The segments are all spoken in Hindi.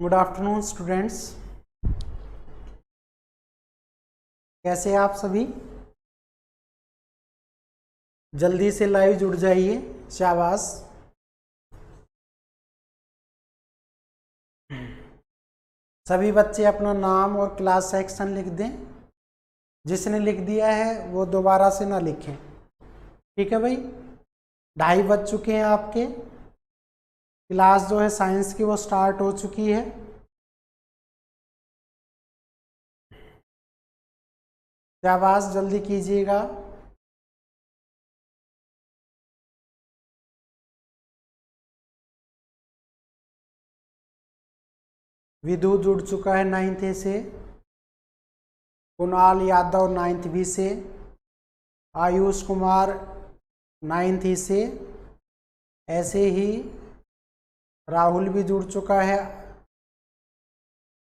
गुड आफ्टरनून स्टूडेंट्स, कैसे हैं आप सभी। जल्दी से लाइव जुड़ जाइए, शाबाश। सभी बच्चे अपना नाम और क्लास सेक्शन लिख दें। जिसने लिख दिया है वो दोबारा से ना लिखें, ठीक है भाई। 2:30 बज चुके हैं, आपके क्लास जो है साइंस की वो स्टार्ट हो चुकी है। शाबाश, जल्दी कीजिएगा। विदु जुड़ चुका है 9th A से, कुणाल यादव 9th B से, आयुष कुमार 9th E से, ऐसे ही राहुल भी जुड़ चुका है,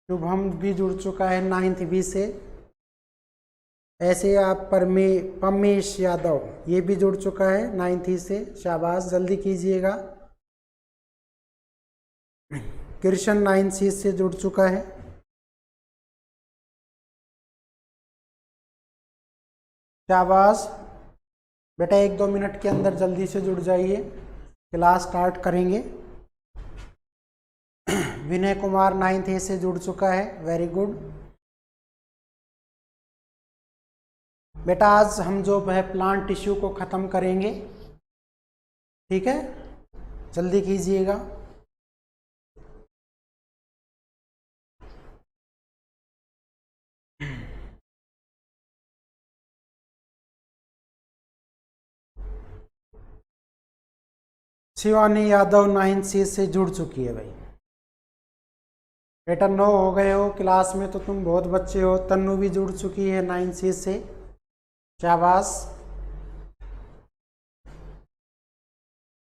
शुभम भी जुड़ चुका है 9th B से। ऐसे आप पमेश यादव ये भी जुड़ चुका है 9th E से। शाबाश, जल्दी कीजिएगा। कृष्ण 9th C से जुड़ चुका है। शाबाश बेटा, 1-2 मिनट के अंदर जल्दी से जुड़ जाइए, क्लास स्टार्ट करेंगे। विनय कुमार 9th A से जुड़ चुका है, वेरी गुड बेटा। आज हम जो है प्लांट टिश्यू को ख़त्म करेंगे, ठीक है, जल्दी कीजिएगा। शिवानी यादव 9th C से जुड़ चुकी है भाई। बेटा 9 हो गए हो क्लास में तो तुम बहुत बच्चे हो। तन्नू भी जुड़ चुकी है 9th C से, शाबाश।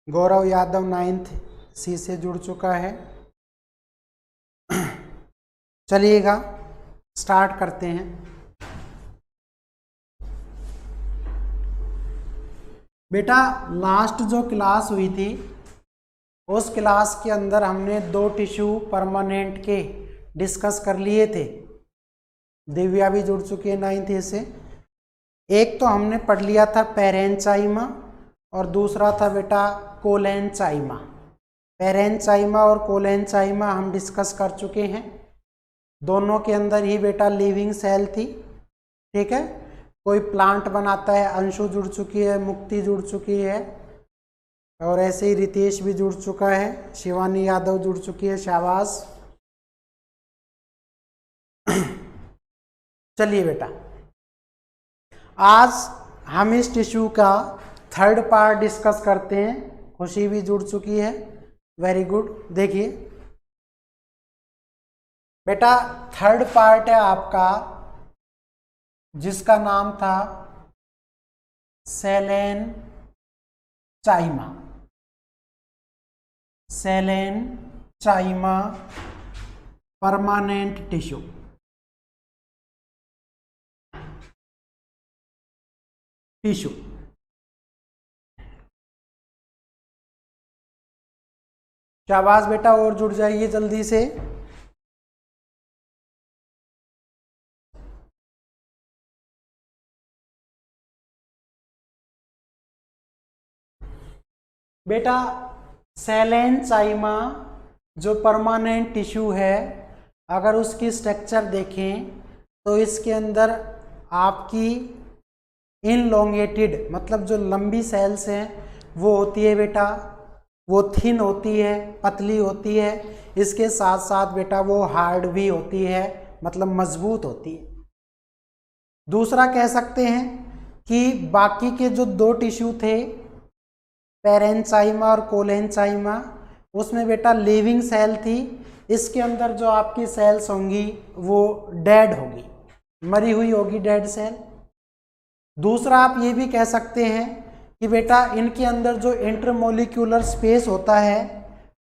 गौरव यादव 9th C से जुड़ चुका है। चलिएगा स्टार्ट करते हैं। बेटा लास्ट जो क्लास हुई थी उस क्लास के अंदर हमने 2 टिश्यू परमानेंट के डिस्कस कर लिए थे। दिव्या भी जुड़ चुकी है 9th A से। एक तो हमने पढ़ लिया था पैरेंचाइमा और दूसरा था बेटा कोलेंचाइमा। पैरेंचाइमा और कोलेंचाइमा हम डिस्कस कर चुके हैं। दोनों के अंदर ही बेटा लिविंग सेल थी, ठीक है। कोई प्लांट बनाता है, अंशु जुड़ चुकी है, मुक्ति जुड़ चुकी है, और ऐसे ही रितेश भी जुड़ चुका है, शिवानी यादव जुड़ चुकी है, शाबाश। चलिए बेटा, आज हम इस टिश्यू का 3rd पार्ट डिस्कस करते हैं। खुशी भी जुड़ चुकी है, वेरी गुड। देखिए बेटा 3rd पार्ट है आपका, जिसका नाम था सेलेन चाइमा। सेलेन चाइमा परमानेंट टिश्यू। शाबाश बेटा, और जुड़ जाइए जल्दी से। बेटा सेलेन चाइमा जो परमानेंट टिश्यू है, अगर उसकी स्ट्रक्चर देखें तो इसके अंदर आपकी इनलोंगेटेड मतलब जो लंबी सेल्स हैं वो होती है बेटा, वो थिन होती है, पतली होती है। इसके साथ साथ बेटा वो हार्ड भी होती है, मतलब मजबूत होती है। दूसरा कह सकते हैं कि बाकी के जो 2 टिश्यू थे पैरेंचाइमा और कोलेंचाइमा, उसमें बेटा लिविंग सेल थी। इसके अंदर जो आपकी सेल्स होंगी वो डेड होगी, मरी हुई होगी, डेड सेल। दूसरा आप ये भी कह सकते हैं कि बेटा इनके अंदर जो इंटरमोलिक्यूलर स्पेस होता है,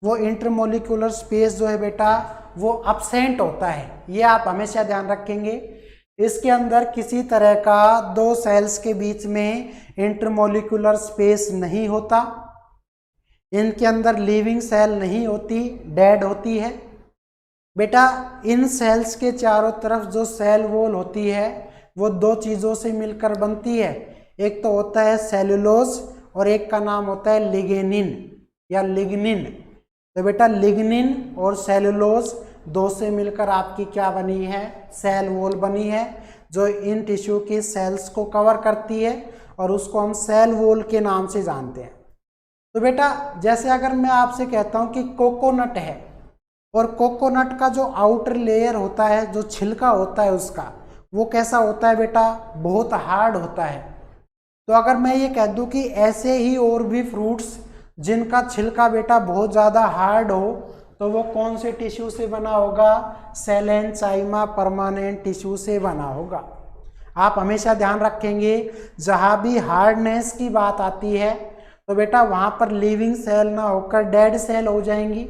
वो इंटरमोलिक्यूलर स्पेस जो है बेटा वो अब्सेंट होता है। ये आप हमेशा ध्यान रखेंगे इसके अंदर किसी तरह का दो सेल्स के बीच में इंटरमोलिकुलर स्पेस नहीं होता, इनके अंदर लिविंग सेल नहीं होती, डेड होती है। बेटा इन सेल्स के चारों तरफ जो सेल वॉल होती है वो दो चीज़ों से मिलकर बनती है, एक तो होता है सेलुलोज और एक का नाम होता है लिग्निन या लिग्निन। तो बेटा लिग्निन और सेलुलोज दो से मिलकर आपकी क्या बनी है, सेल वॉल बनी है, जो इन टिश्यू की सेल्स को कवर करती है और उसको हम सेल वॉल के नाम से जानते हैं। तो बेटा जैसे अगर मैं आपसे कहता हूं कि कोकोनट है और कोकोनट का जो आउटर लेयर होता है, जो छिलका होता है उसका, वो कैसा होता है बेटा, बहुत हार्ड होता है। तो अगर मैं ये कह दूं कि ऐसे ही और भी फ्रूट्स जिनका छिलका बेटा बहुत ज़्यादा हार्ड हो, तो वो कौन से टिश्यू से बना होगा, सेलेनचाइमा परमानेंट टिश्यू से बना होगा। आप हमेशा ध्यान रखेंगे जहाँ भी हार्डनेस की बात आती है तो बेटा वहाँ पर लिविंग सेल ना होकर डेड सेल हो जाएंगी,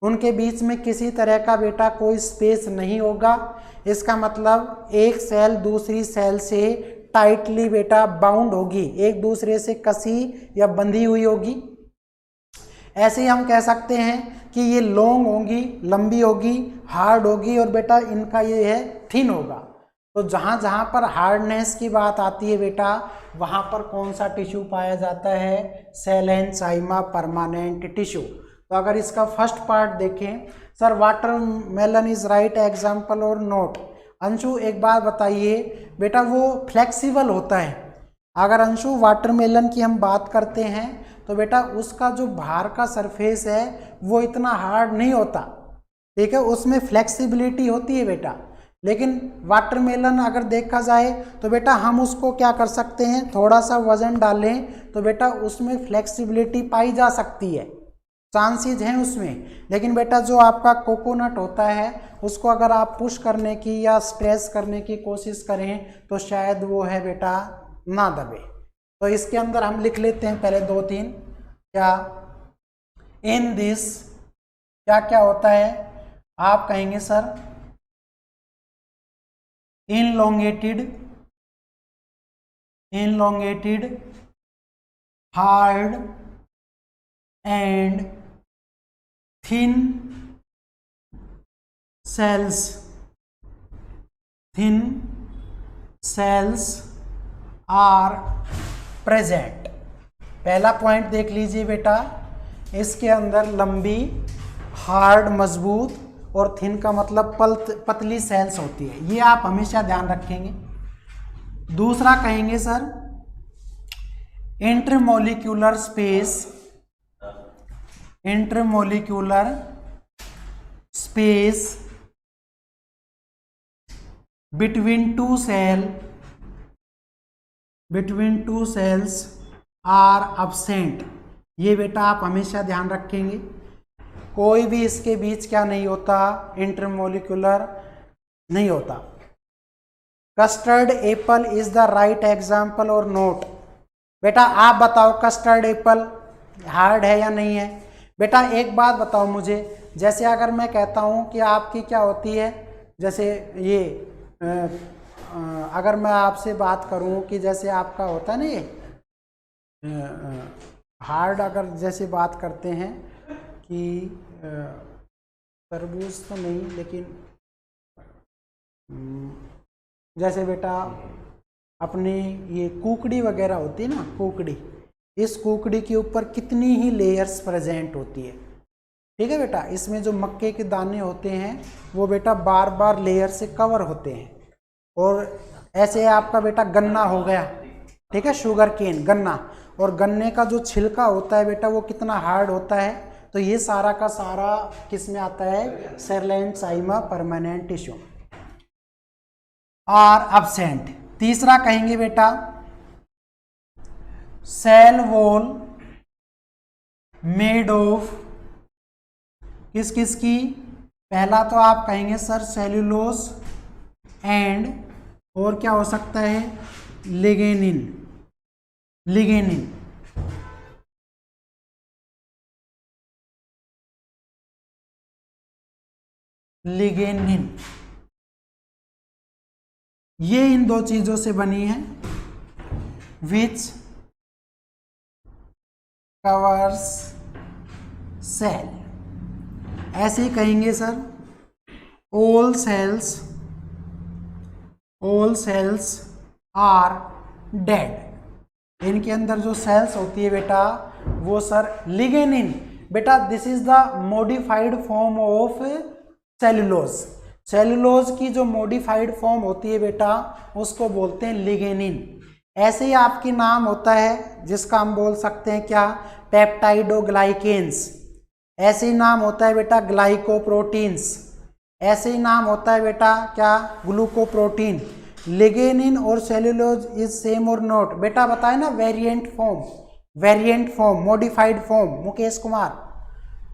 उनके बीच में किसी तरह का बेटा कोई स्पेस नहीं होगा। इसका मतलब एक सेल दूसरी सेल से टाइटली बेटा बाउंड होगी, एक दूसरे से कसी या बंधी हुई होगी। ऐसे ही हम कह सकते हैं कि ये लॉन्ग होगी, लंबी होगी, हार्ड होगी और बेटा इनका ये है थिन होगा। तो जहाँ जहाँ पर हार्डनेस की बात आती है बेटा वहाँ पर कौन सा टिश्यू पाया जाता है, सेलेनचाइमा परमानेंट टिश्यू। तो अगर इसका फर्स्ट पार्ट देखें, sir watermelon is right example और नोट। अंशु एक बात बताइए बेटा, वो फ्लेक्सिबल होता है। अगर अंशु वाटरमेलन की हम बात करते हैं तो बेटा उसका जो बाहर का सरफेस है वो इतना हार्ड नहीं होता, ठीक है, उसमें फ्लेक्सिबिलिटी होती है बेटा। लेकिन वाटरमेलन अगर देखा जाए तो बेटा हम उसको क्या कर सकते हैं, थोड़ा सा वजन डालें तो बेटा उसमें फ्लेक्सिबिलिटी पाई जा सकती है, चांसेस हैं उसमें। लेकिन बेटा जो आपका कोकोनट होता है उसको अगर आप पुश करने की या स्ट्रेस करने की कोशिश करें तो शायद वो है बेटा ना दबे। तो इसके अंदर हम लिख लेते हैं पहले दो तीन, क्या इन दिस क्या क्या होता है, आप कहेंगे sir elongated hard and thin cells are present। पहला पॉइंट देख लीजिए बेटा, इसके अंदर लंबी, हार्ड मजबूत और थिन का मतलब पतली सेल्स होती है, ये आप हमेशा ध्यान रखेंगे। दूसरा कहेंगे sir intermolecular space between two cells are absent. ये बेटा आप हमेशा ध्यान रखेंगे, कोई भी इसके बीच क्या नहीं होता, इंटरमोलिकुलर नहीं होता। Custard Apple is the right example और नोट। बेटा आप बताओ कस्टर्ड एप्पल हार्ड है या नहीं है। बेटा एक बात बताओ मुझे, जैसे अगर मैं कहता हूँ कि आपकी क्या होती है, जैसे ये अगर मैं आपसे बात करूँ कि जैसे आपका होता है ना ये हार्ड, अगर जैसे बात करते हैं कि तरबूज तो नहीं, लेकिन जैसे बेटा अपनी ये कुकड़ी वगैरह होती है ना, कुकड़ी, इस कुकड़ी के ऊपर कितनी ही लेयर्स प्रेजेंट होती है, ठीक है बेटा। इसमें जो मक्के के दाने होते हैं वो बेटा बार बार लेयर से कवर होते हैं। और ऐसे आपका बेटा गन्ना हो गया, ठीक है, शुगर केन गन्ना, और गन्ने का जो छिलका होता है बेटा वो कितना हार्ड होता है। तो ये सारा का सारा किस में आता है, सेलेनचाइमा परमानेंट टिश्यू आर अब्सेंट। तीसरा कहेंगे बेटा सेल वॉल मेड ऑफ किस किस की, पहला तो आप कहेंगे सर सेल्यूलोज एंड, और क्या हो सकता है, लिग्निन। ये इन दो चीजों से बनी है, विच कवर्स सेल। ऐसे ही कहेंगे sir, all cells are dead. इनके अंदर जो सेल्स होती है बेटा वो सर लिग्निन। बेटा this is the modified form of cellulose. Cellulose की जो मॉडिफाइड फॉर्म होती है बेटा उसको बोलते हैं लिग्निन। ऐसे ही आपकी नाम होता है जिसका हम बोल सकते हैं क्या, पेप्टाइडोग्लाइकेन्स। ऐसे ही नाम होता है बेटा ग्लाइकोप्रोटीन्स। ऐसे ही नाम होता है बेटा क्या, ग्लूकोप्रोटीन। लिग्निन और सेलुलोज इज सेम और नॉट? बेटा बताए ना, variant form, modified form, Mukesh Kumar.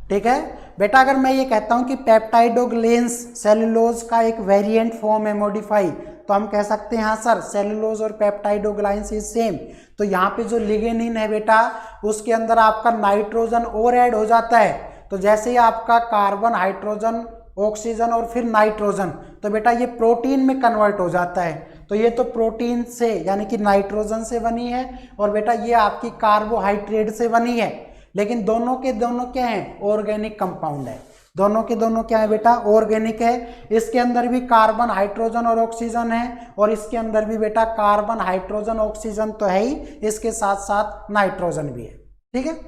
ठीक है बेटा, अगर मैं ये कहता हूं कि पेप्टाइडोग्लेंस सेलुलोज का एक वेरिएंट फॉर्म है, मॉडिफाई, तो हम कह सकते हैं हाँ सर सेलुलोज और पेप्टाइडोग्लाइंस इज सेम। तो यहाँ पे जो लिग्निन है बेटा उसके अंदर आपका नाइट्रोजन और ऐड हो जाता है। तो जैसे ही आपका कार्बन, हाइड्रोजन, ऑक्सीजन और फिर नाइट्रोजन, तो बेटा ये प्रोटीन में कन्वर्ट हो जाता है। तो ये तो प्रोटीन से यानी कि नाइट्रोजन से बनी है और बेटा ये आपकी कार्बोहाइड्रेट से बनी है। लेकिन दोनों के दोनों क्या हैं, ऑर्गेनिक कंपाउंड है। दोनों के दोनों क्या है बेटा, ऑर्गेनिक है। इसके अंदर भी कार्बन, हाइड्रोजन और ऑक्सीजन है और इसके अंदर भी बेटा कार्बन, हाइड्रोजन, ऑक्सीजन तो है ही, इसके साथ साथ नाइट्रोजन भी है। ठीक है,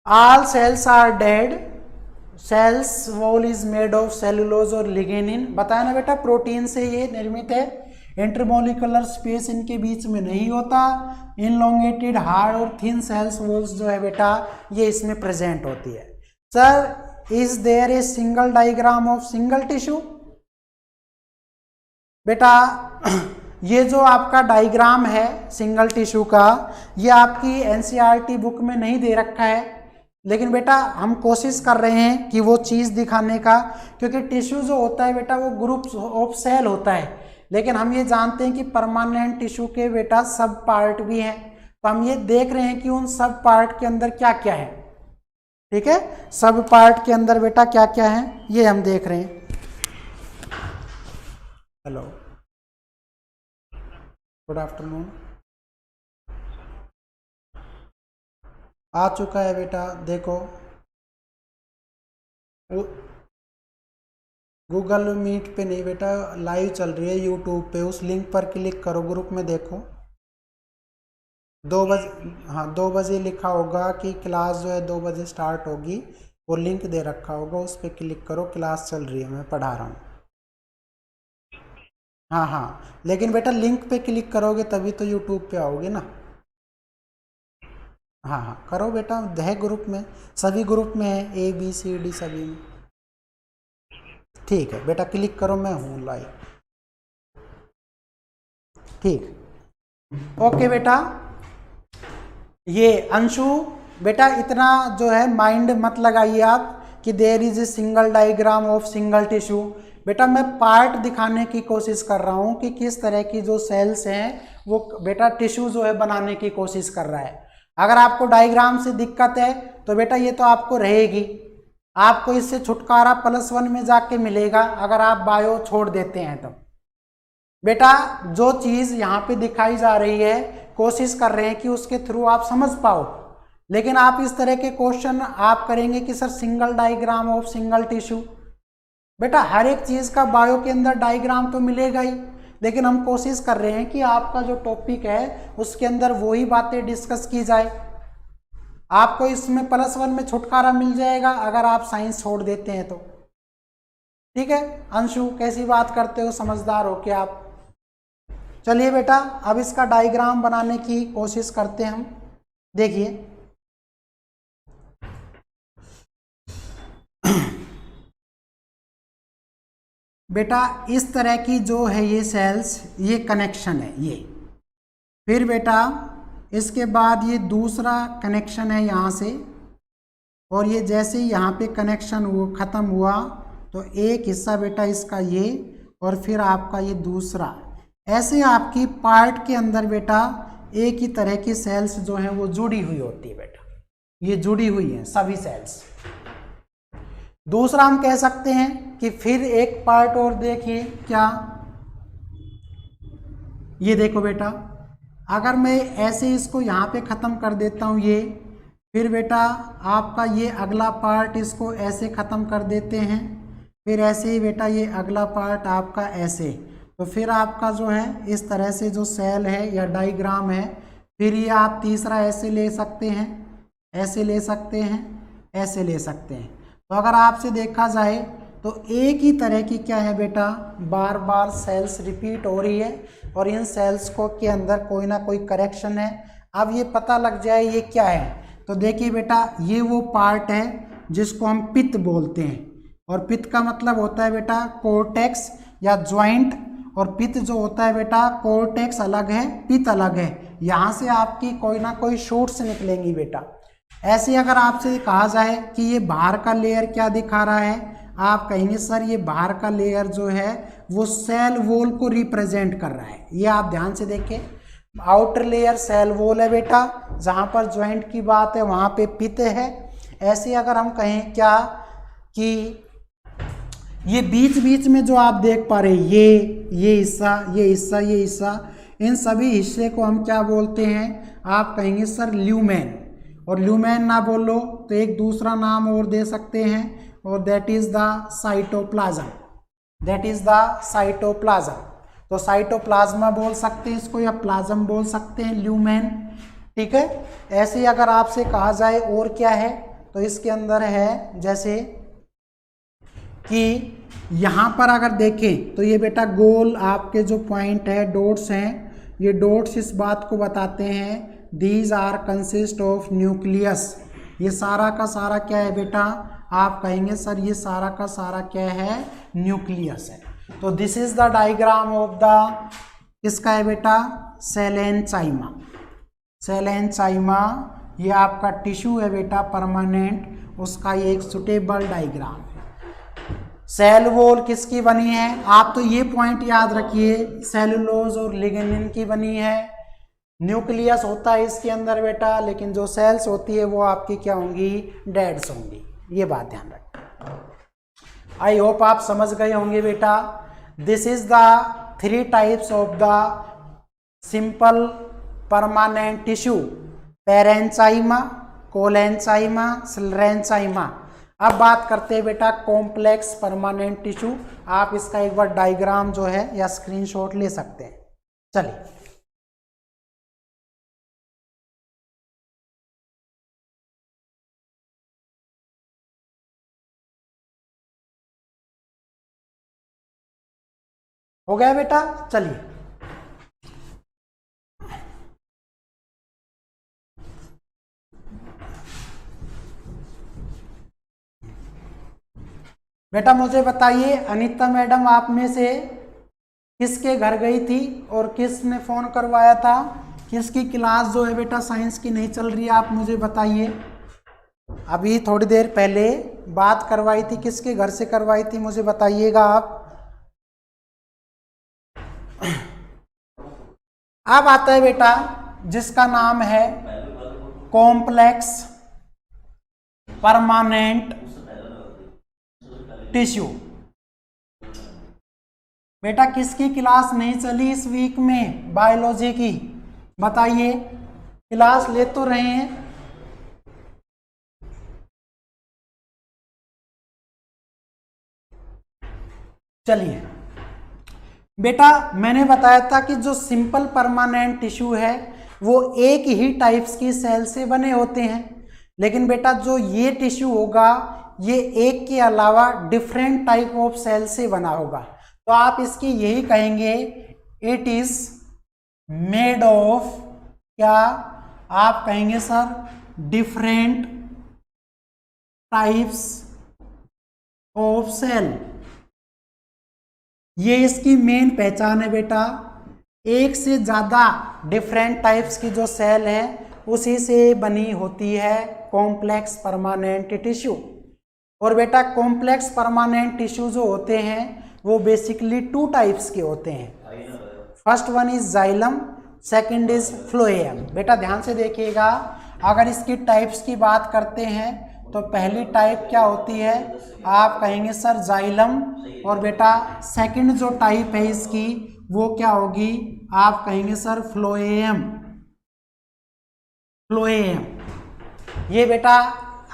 all cells are dead, cells wall is made of cellulose और लिग्निन। बताया ना बेटा, प्रोटीन से ये निर्मित है। इंटरमोलिकुलर स्पेस इनके बीच में नहीं होता। इनलोंगेटेड, हार्ड और थिन सेल्स वॉल्स जो है बेटा ये इसमें प्रेजेंट होती है। Sir is there a single diagram of single tissue? बेटा ये जो आपका डायग्राम है सिंगल टिश्यू का, ये आपकी एनसीईआरटी बुक में नहीं दे रखा है, लेकिन बेटा हम कोशिश कर रहे हैं कि वो चीज़ दिखाने का, क्योंकि टिश्यू जो होता है बेटा वो ग्रुप ऑफ सेल होता है। लेकिन हम ये जानते हैं कि परमानेंट टिश्यू के बेटा सब पार्ट भी हैं। तो हम ये देख रहे हैं कि उन सब पार्ट के अंदर क्या क्या है। ठीक है, सब पार्ट के अंदर बेटा क्या क्या है ये हम देख रहे हैं। Hello, good afternoon. आ चुका है बेटा, देखो गूगल मीट पे नहीं बेटा, लाइव चल रही है यूट्यूब पे। उस लिंक पर क्लिक करो, ग्रुप में देखो 2 बजे, हाँ 2 बजे लिखा होगा कि क्लास जो है 2 बजे स्टार्ट होगी। वो लिंक दे रखा होगा, उस पर क्लिक करो, क्लास चल रही है, मैं पढ़ा रहा हूँ। हाँ हाँ, लेकिन बेटा लिंक पे क्लिक करोगे तभी तो यूट्यूब पे आओगे ना। हाँ हाँ करो बेटा, है ग्रुप में, सभी ग्रुप में है, ABCD सभी में। ठीक है बेटा, क्लिक करो, मैं हूँ लाइव। ठीक, ओके बेटा। ये अंशु बेटा इतना जो है माइंड मत लगाइए आप कि there is a single diagram of single tissue. बेटा मैं पार्ट दिखाने की कोशिश कर रहा हूँ कि किस तरह की जो सेल्स हैं वो बेटा टिश्यू जो है बनाने की कोशिश कर रहा है। अगर आपको डायग्राम से दिक्कत है तो बेटा ये तो आपको रहेगी, आपको इससे छुटकारा +1 में जाके मिलेगा अगर आप बायो छोड़ देते हैं तो। बेटा जो चीज़ यहाँ पे दिखाई जा रही है कोशिश कर रहे हैं कि उसके थ्रू आप समझ पाओ, लेकिन आप इस तरह के क्वेश्चन आप करेंगे कि sir single diagram of single tissue. बेटा हर एक चीज़ का बायो के अंदर डायग्राम तो मिलेगा ही, लेकिन हम कोशिश कर रहे हैं कि आपका जो टॉपिक है उसके अंदर वही बातें डिस्कस की जाए। आपको इसमें +1 में छुटकारा मिल जाएगा अगर आप साइंस छोड़ देते हैं तो। ठीक है अंशु, कैसी बात करते हो, समझदार हो क्या आप। चलिए बेटा अब इसका डायग्राम बनाने की कोशिश करते हैं हम। देखिए बेटा इस तरह की जो है ये सेल्स, ये कनेक्शन है ये। फिर बेटा इसके बाद ये दूसरा कनेक्शन है यहाँ से, और ये जैसे ही यहाँ पे कनेक्शन वो ख़त्म हुआ तो एक हिस्सा बेटा इसका ये, और फिर आपका ये दूसरा। ऐसे आपकी पार्ट के अंदर बेटा एक ही तरह की सेल्स जो हैं वो जुड़ी हुई होती है बेटा, ये जुड़ी हुई हैं सभी सेल्स। दूसरा हम कह सकते हैं कि फिर एक पार्ट और देखिए क्या, ये देखो बेटा, अगर मैं ऐसे इसको यहाँ पे ख़त्म कर देता हूँ ये, फिर बेटा आपका ये अगला पार्ट इसको ऐसे ख़त्म कर देते हैं, फिर ऐसे ही बेटा ये अगला पार्ट आपका ऐसे, तो फिर आपका जो है इस तरह से जो सेल है या डायग्राम है, फिर ये आप तीसरा ऐसे ले सकते हैं, ऐसे ले सकते हैं, ऐसे ले सकते हैं। तो अगर आपसे देखा जाए तो एक ही तरह की क्या है बेटा, बार बार सेल्स रिपीट हो रही है और इन सेल्स को के अंदर कोई ना कोई करेक्शन है। अब ये पता लग जाए ये क्या है, तो देखिए बेटा ये वो पार्ट है जिसको हम पित्त बोलते हैं, और पित्त का मतलब होता है बेटा कोर्टेक्स या ज्वाइंट, और पित्त जो होता है बेटा कोर्टेक्स अलग है, पित्त अलग है। यहाँ से आपकी कोई ना कोई शूट्स निकलेंगी बेटा। ऐसे अगर आपसे कहा जाए कि ये बाहर का लेयर क्या दिखा रहा है, आप कहेंगे सर ये बाहर का लेयर जो है वो सेल वॉल को रिप्रेजेंट कर रहा है। ये आप ध्यान से देखें, आउटर लेयर सेल वॉल है बेटा, जहाँ पर ज्वाइंट की बात है वहाँ पे पित्त है। ऐसे अगर हम कहें क्या कि ये बीच बीच में जो आप देख पा रहे ये हिस्सा, ये हिस्सा, ये हिस्सा, इन सभी हिस्से को हम क्या बोलते हैं, आप कहेंगे सर ल्यूमेन। और ल्यूमेन ना बोलो तो एक दूसरा नाम और दे सकते हैं, और that is the cytoplasm, that is the cytoplasm. तो साइटोप्लाज्मा बोल सकते हैं इसको, या प्लाज्म बोल सकते हैं, ल्यूमेन। ठीक है। ऐसे ही अगर आपसे कहा जाए और क्या है, तो इसके अंदर है जैसे कि यहाँ पर अगर देखें तो ये बेटा गोल आपके जो पॉइंट है, डॉट्स हैं, ये डॉट्स इस बात को बताते हैं these are consist of nucleus. ये सारा का सारा क्या है बेटा, आप कहेंगे सर ये सारा का सारा क्या है, न्यूक्लियस है। तो this is the diagram of the, किसका है बेटा, सेलेनचाइमा। सेलेनचाइमा ये आपका टिश्यू है बेटा परमानेंट, उसका ये एक सुटेबल डायग्राम है। सेल वॉल किसकी बनी है, आप तो ये पॉइंट याद रखिए, सेलुलोज और लिग्निन की बनी है। न्यूक्लियस होता है इसके अंदर बेटा, लेकिन जो सेल्स होती है वो आपकी क्या होंगी, डेड्स होंगी। ये बात ध्यान रखें। आई होप आप समझ गए होंगे बेटा। This is the 3 types of the simple permanent tissue, parenchyma, collenchyma, sclerenchyma. अब बात करते हैं बेटा कॉम्प्लेक्स परमानेंट टिश्यू। आप इसका एक बार डायग्राम जो है या स्क्रीनशॉट ले सकते हैं। चलिए हो गया बेटा। चलिए बेटा मुझे बताइए, अनीता मैडम आप में से किसके घर गई थी और किसने फ़ोन करवाया था, किसकी क्लास जो है बेटा साइंस की नहीं चल रही है, आप मुझे बताइए। अभी थोड़ी देर पहले बात करवाई थी, किसके घर से करवाई थी मुझे बताइएगा आप। अब आता है बेटा जिसका नाम है कॉम्प्लेक्स परमानेंट टिश्यू। बेटा किसकी क्लास नहीं चली इस वीक में बायोलॉजी की, बताइए। क्लास ले तो रहे हैं, चलिए बेटा मैंने बताया था कि जो सिंपल परमानेंट टिश्यू है वो एक ही टाइप्स की सेल से बने होते हैं, लेकिन बेटा जो ये टिश्यू होगा ये एक के अलावा डिफरेंट टाइप ऑफ सेल से बना होगा। तो आप इसकी यही कहेंगे, इट इज मेड ऑफ क्या, आप कहेंगे sir different types of cell. ये इसकी मेन पहचान है बेटा, एक से ज़्यादा डिफरेंट टाइप्स की जो सेल है उसी से बनी होती है कॉम्प्लेक्स परमानेंट टिश्यू। और बेटा कॉम्प्लेक्स परमानेंट टिश्यू जो होते हैं वो बेसिकली 2 टाइप्स के होते हैं। First one is xylem, second is phloem. बेटा ध्यान से देखिएगा, अगर इसकी टाइप्स की बात करते हैं तो पहली टाइप क्या होती है, आप कहेंगे सर जाइलम, और बेटा सेकंड जो टाइप है इसकी वो क्या होगी, आप कहेंगे सर फ्लोएम। फ्लोएम ये बेटा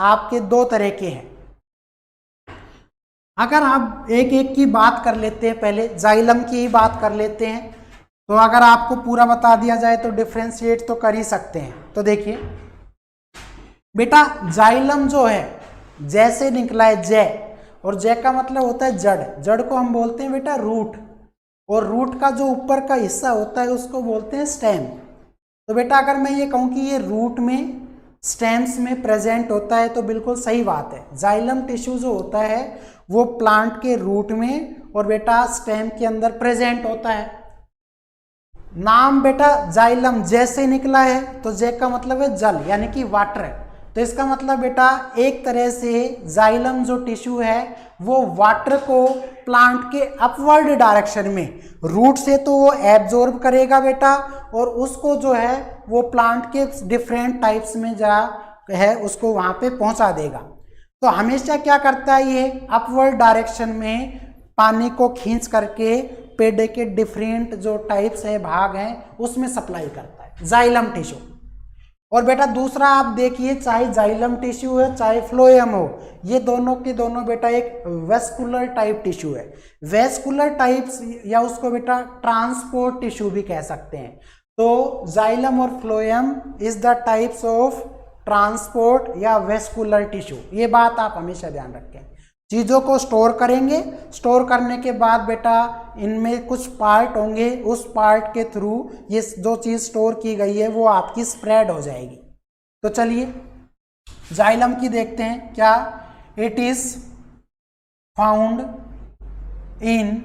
आपके दो तरह के हैं। अगर आप एक एक की बात कर लेते हैं, पहले जाइलम की ही बात कर लेते हैं। तो अगर आपको पूरा बता दिया जाए तो डिफ्रेंशिएट तो कर ही सकते हैं। तो देखिए बेटा जाइलम जो है जैसे निकला है जय, और जय का मतलब होता है जड़। जड़ को हम बोलते हैं बेटा रूट, और रूट का जो ऊपर का हिस्सा होता है उसको बोलते हैं स्टेम। तो बेटा अगर मैं ये कहूँ कि ये रूट में स्टेम्स में प्रेजेंट होता है तो बिल्कुल सही बात है। जाइलम टिश्यू जो होता है वो प्लांट के रूट में और बेटा स्टेम के अंदर प्रेजेंट होता है। नाम बेटा जाइलम जैसे निकला है तो जे का मतलब है जल यानी कि वाटर। तो इसका मतलब बेटा एक तरह से जाइलम जो टिश्यू है वो वाटर को प्लांट के अपवर्ड डायरेक्शन में, रूट से तो वो एब्जॉर्ब करेगा बेटा, और उसको जो है वो प्लांट के डिफरेंट टाइप्स में जा है उसको वहां पे पहुंचा देगा। तो हमेशा क्या करता है ये अपवर्ड डायरेक्शन में पानी को खींच करके पेड़ के डिफरेंट जो टाइप्स है भाग हैं उसमें सप्लाई करता है जाइलम टिश्यू। और बेटा दूसरा आप देखिए, चाहे जाइलम टिश्यू है चाहे फ्लोएम हो, ये दोनों के दोनों बेटा एक वेस्कुलर टाइप टिश्यू है। वेस्कुलर टाइप्स या उसको बेटा ट्रांसपोर्ट टिश्यू भी कह सकते हैं। तो जाइलम और phloem is the types of transport या वेस्कुलर टिश्यू। ये बात आप हमेशा ध्यान रखें। चीज़ों को स्टोर करेंगे, स्टोर करने के बाद बेटा इनमें कुछ पार्ट होंगे, उस पार्ट के थ्रू ये जो चीज़ स्टोर की गई है वो आपकी स्प्रेड हो जाएगी। तो चलिए जाइलम की देखते हैं क्या। इट इज फाउंड इन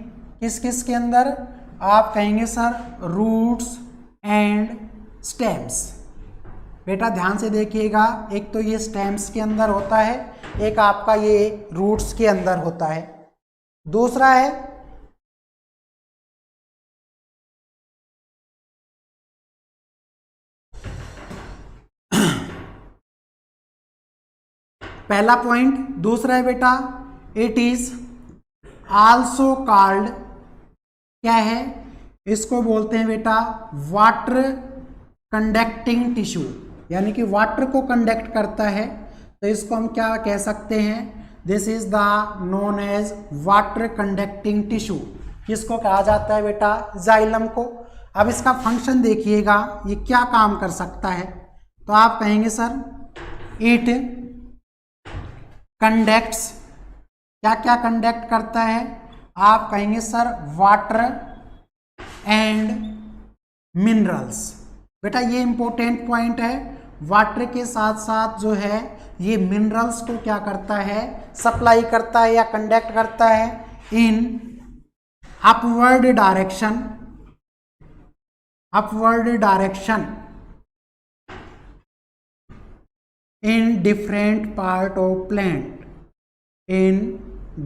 किस किस के अंदर, आप कहेंगे सर रूट्स एंड स्टेम्स। बेटा ध्यान से देखिएगा, एक तो ये स्टेम्स के अंदर होता है, एक आपका ये रूट्स के अंदर होता है। दूसरा है पहला पॉइंट। दूसरा है बेटा इट इज आल्सो कॉल्ड, क्या है, इसको बोलते हैं बेटा वाटर कंडक्टिंग टिश्यू, यानी कि वाटर को कंडक्ट करता है। तो इसको हम क्या कह सकते हैं, this is the known as water conducting tissue. किसको कहा जाता है बेटा, जाइलम को। अब इसका फंक्शन देखिएगा ये क्या काम कर सकता है। तो आप कहेंगे सर इट कंडक्ट्स, क्या क्या कंडक्ट करता है, आप कहेंगे सर वाटर एंड मिनरल्स। बेटा ये इंपॉर्टेंट पॉइंट है, वाटर के साथ साथ जो है ये मिनरल्स को क्या करता है, सप्लाई करता है या कंडक्ट करता है in upward direction, upward direction in different part of plant, in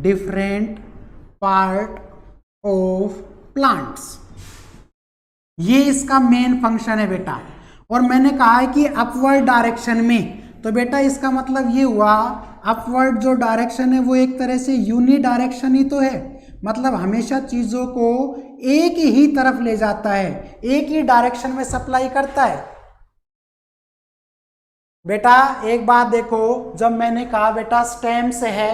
different part of plants। ये इसका मेन फंक्शन है बेटा। और मैंने कहा है कि अपवर्ड डायरेक्शन में, तो बेटा इसका मतलब ये हुआ अपवर्ड जो डायरेक्शन है वो एक तरह से यूनि डायरेक्शन ही तो है, मतलब हमेशा चीजों को एक ही तरफ ले जाता है, एक ही डायरेक्शन में सप्लाई करता है। बेटा एक बात देखो, जब मैंने कहा बेटा स्टेम से है,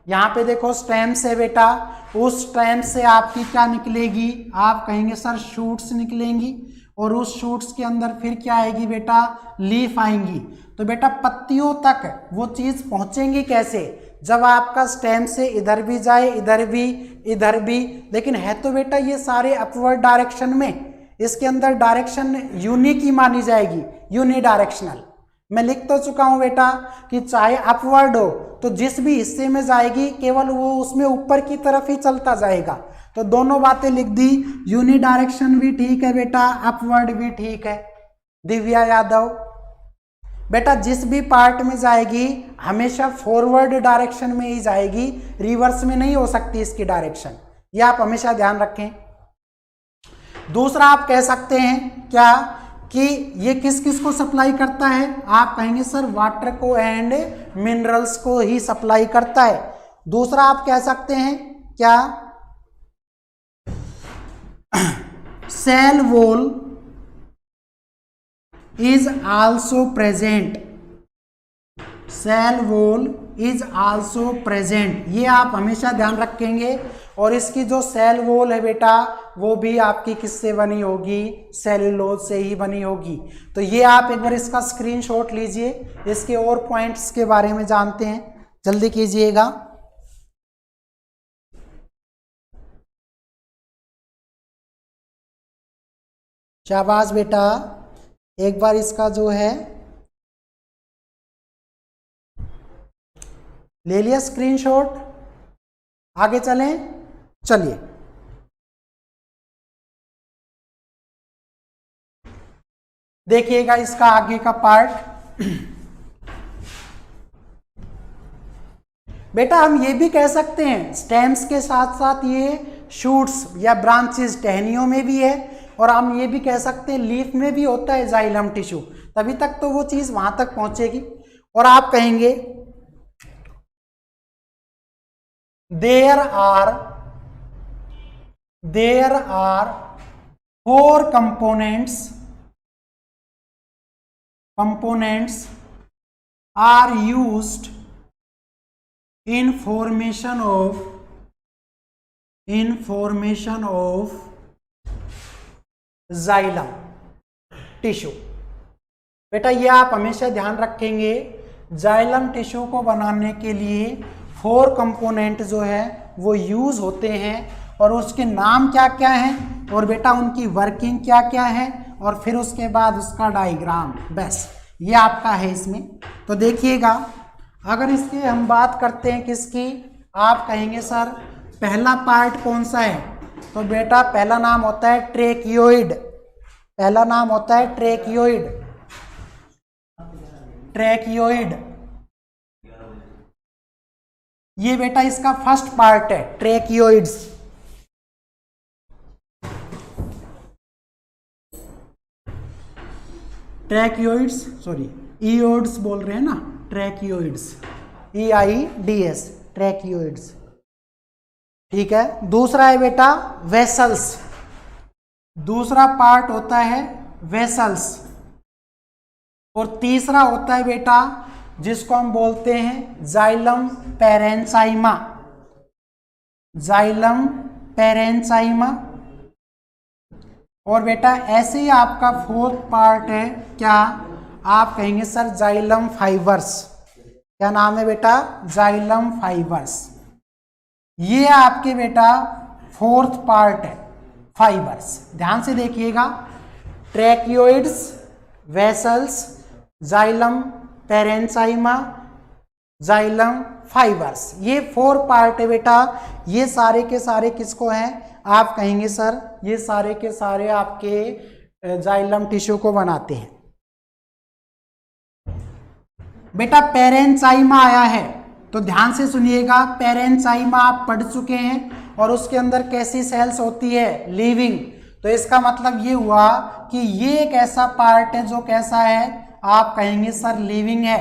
यहाँ पे देखो स्टेम से बेटा, उस स्टेम से आपकी क्या निकलेगी, आप कहेंगे सर शूट्स निकलेंगी, और उस शूट्स के अंदर फिर क्या आएगी बेटा, लीफ आएंगी। तो बेटा पत्तियों तक वो चीज पहुंचेंगी कैसे, जब आपका स्टेम से इधर भी जाए इधर भी इधर भी, लेकिन है तो बेटा ये सारे अपवर्ड डायरेक्शन में, इसके अंदर डायरेक्शन यूनिक ही मानी जाएगी, यूनि डायरेक्शनल। मैं लिख तो चुका हूं बेटा कि चाहे अपवर्ड हो तो जिस भी हिस्से में जाएगी केवल वो उसमें ऊपर की तरफ ही चलता जाएगा। तो दोनों बातें लिख दी, यूनि डायरेक्शन भी ठीक है बेटा, अपवर्ड भी ठीक है। दिव्या यादव, बेटा जिस भी पार्ट में जाएगी हमेशा फॉरवर्ड डायरेक्शन में ही जाएगी, रिवर्स में नहीं हो सकती इसकी डायरेक्शन, ये आप हमेशा ध्यान रखें। दूसरा आप कह सकते हैं क्या कि ये किस किस को सप्लाई करता है, आप कहेंगे सर वाटर को एंड मिनरल्स को ही सप्लाई करता है। दूसरा आप कह सकते हैं क्या, cell wall is also present, cell wall is also present, ये आप हमेशा ध्यान रखेंगे। और इसकी जो सेल वॉल है बेटा वो भी आपकी किससे बनी होगी, सेल्यूलोज से ही बनी होगी। तो ये आप एक बार इसका स्क्रीनशॉट लीजिए, इसके और पॉइंट्स के बारे में जानते हैं, जल्दी कीजिएगा। शाबाश बेटा, एक बार इसका जो है ले लिया स्क्रीनशॉट, आगे चलें। चलिए देखिएगा इसका आगे का पार्ट। बेटा हम ये भी कह सकते हैं स्टेम्स के साथ साथ ये शूट्स या ब्रांचेस टहनियों में भी है, और हम ये भी कह सकते हैं लीफ में भी होता है जाइलम टिश्यू, तभी तक तो वो चीज वहां तक पहुंचेगी। और आप कहेंगे there are 4 components are used in formation of xylem tissue. बेटा ये आप हमेशा ध्यान रखेंगे, जाइलम टिश्यू को बनाने के लिए 4 कंपोनेंट जो है वो यूज होते हैं, और उसके नाम क्या क्या हैं, और बेटा उनकी वर्किंग क्या क्या है, और फिर उसके बाद उसका डायग्राम, बस ये आपका है इसमें। तो देखिएगा, अगर इसकी हम बात करते हैं किसकी, आप कहेंगे सर पहला पार्ट कौन सा है, तो बेटा पहला नाम होता है ट्रेकियोइड, पहला नाम होता है ट्रेकियोइड। ये बेटा इसका फर्स्ट पार्ट है ट्रेकियोइड्स। ईओड्स बोल रहे हैं ना, ट्रेकियोइड्स, EIDS, ट्रेकियोइड्स, ठीक है। दूसरा है बेटा वेसल्स, दूसरा पार्ट होता है वेसल्स। और तीसरा होता है बेटा जिसको हम बोलते हैं जाइलम पैरेन्चाइमा, जाइलम पैरेन्चाइमा। और बेटा ऐसे ही आपका 4th पार्ट है क्या, आप कहेंगे सर जाइलम फाइबर्स। क्या नाम है बेटा, जाइलम फाइबर्स। ये आपके बेटा 4th पार्ट है, फाइबर्स। ध्यान से देखिएगा, ट्रेकियोइड्स, वेसल्स, जाइलम पैरेन्चाइमा, जाइलम फाइबर्स, ये 4 पार्ट है बेटा। ये सारे के सारे किसको हैं, आप कहेंगे सर ये सारे के सारे आपके जाइलम टिश्यू को बनाते हैं। बेटा पैरेन्चाइमा आया है तो ध्यान से सुनिएगा, पैरेन्चाइमा आप पढ़ चुके हैं, और उसके अंदर कैसी सेल्स होती है, लिविंग। तो इसका मतलब ये हुआ कि ये एक ऐसा पार्ट है जो कैसा है, आप कहेंगे सर लिविंग है।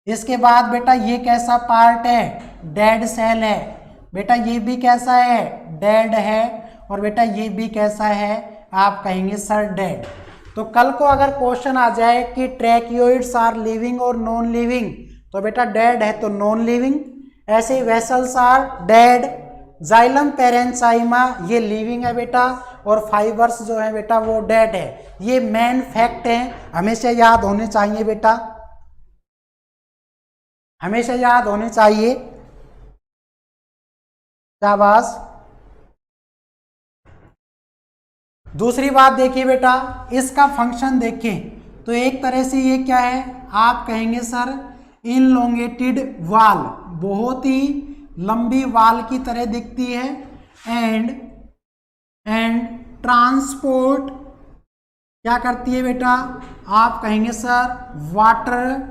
इसके बाद बेटा ये कैसा पार्ट है, डेड सेल है। बेटा ये भी कैसा है, डेड है। और बेटा ये भी कैसा है, आप कहेंगे सर डेड। तो कल को अगर क्वेश्चन आ जाए कि ट्रैकियोइड्स आर लिविंग और नॉन लिविंग, तो बेटा डेड है तो नॉन लिविंग, ऐसे ही वेसल्स आर डेड, जाइलम पैरेन्चाइमा ये लिविंग है बेटा, और फाइबर्स जो है बेटा वो डेड है। ये मेन फैक्ट है, हमेशा याद होने चाहिए बेटा, हमेशा याद होने चाहिए। शाबाश। दूसरी बात देखिए बेटा, इसका फंक्शन देखें तो एक तरह से ये क्या है, आप कहेंगे सर इनलोंगेटेड वाल, बहुत ही लंबी वाल की तरह दिखती है। एंड ट्रांसपोर्ट क्या करती है बेटा, आप कहेंगे सर वाटर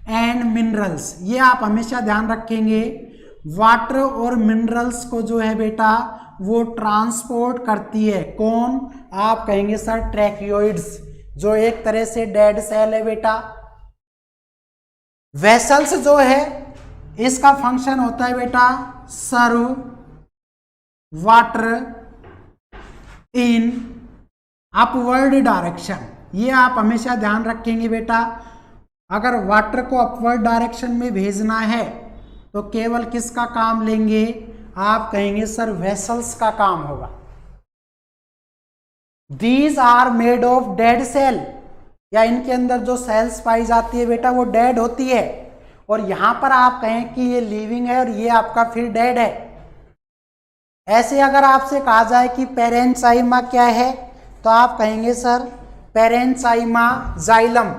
एंड मिनरल्स। ये आप हमेशा ध्यान रखेंगे, वाटर और मिनरल्स को जो है बेटा वो ट्रांसपोर्ट करती है। कौन, आप कहेंगे सर ट्रैकियोइड्स, जो एक तरह से डेड सेल है बेटा। वेसल्स जो है इसका फंक्शन होता है बेटा सर्व वाटर इन अपवर्ड डायरेक्शन, ये आप हमेशा ध्यान रखेंगे बेटा। अगर वाटर को अपवर्ड डायरेक्शन में भेजना है तो केवल किसका काम लेंगे, आप कहेंगे सर वेसल्स का काम होगा। These are made of dead cell, या इनके अंदर जो सेल्स पाई जाती है बेटा वो डेड होती है, और यहां पर आप कहें कि ये लिविंग है और ये आपका फिर डेड है। ऐसे अगर आपसे कहा जाए कि पेरेंचाइमा क्या है तो आप कहेंगे सर पेरेंचाइमा जाइलम।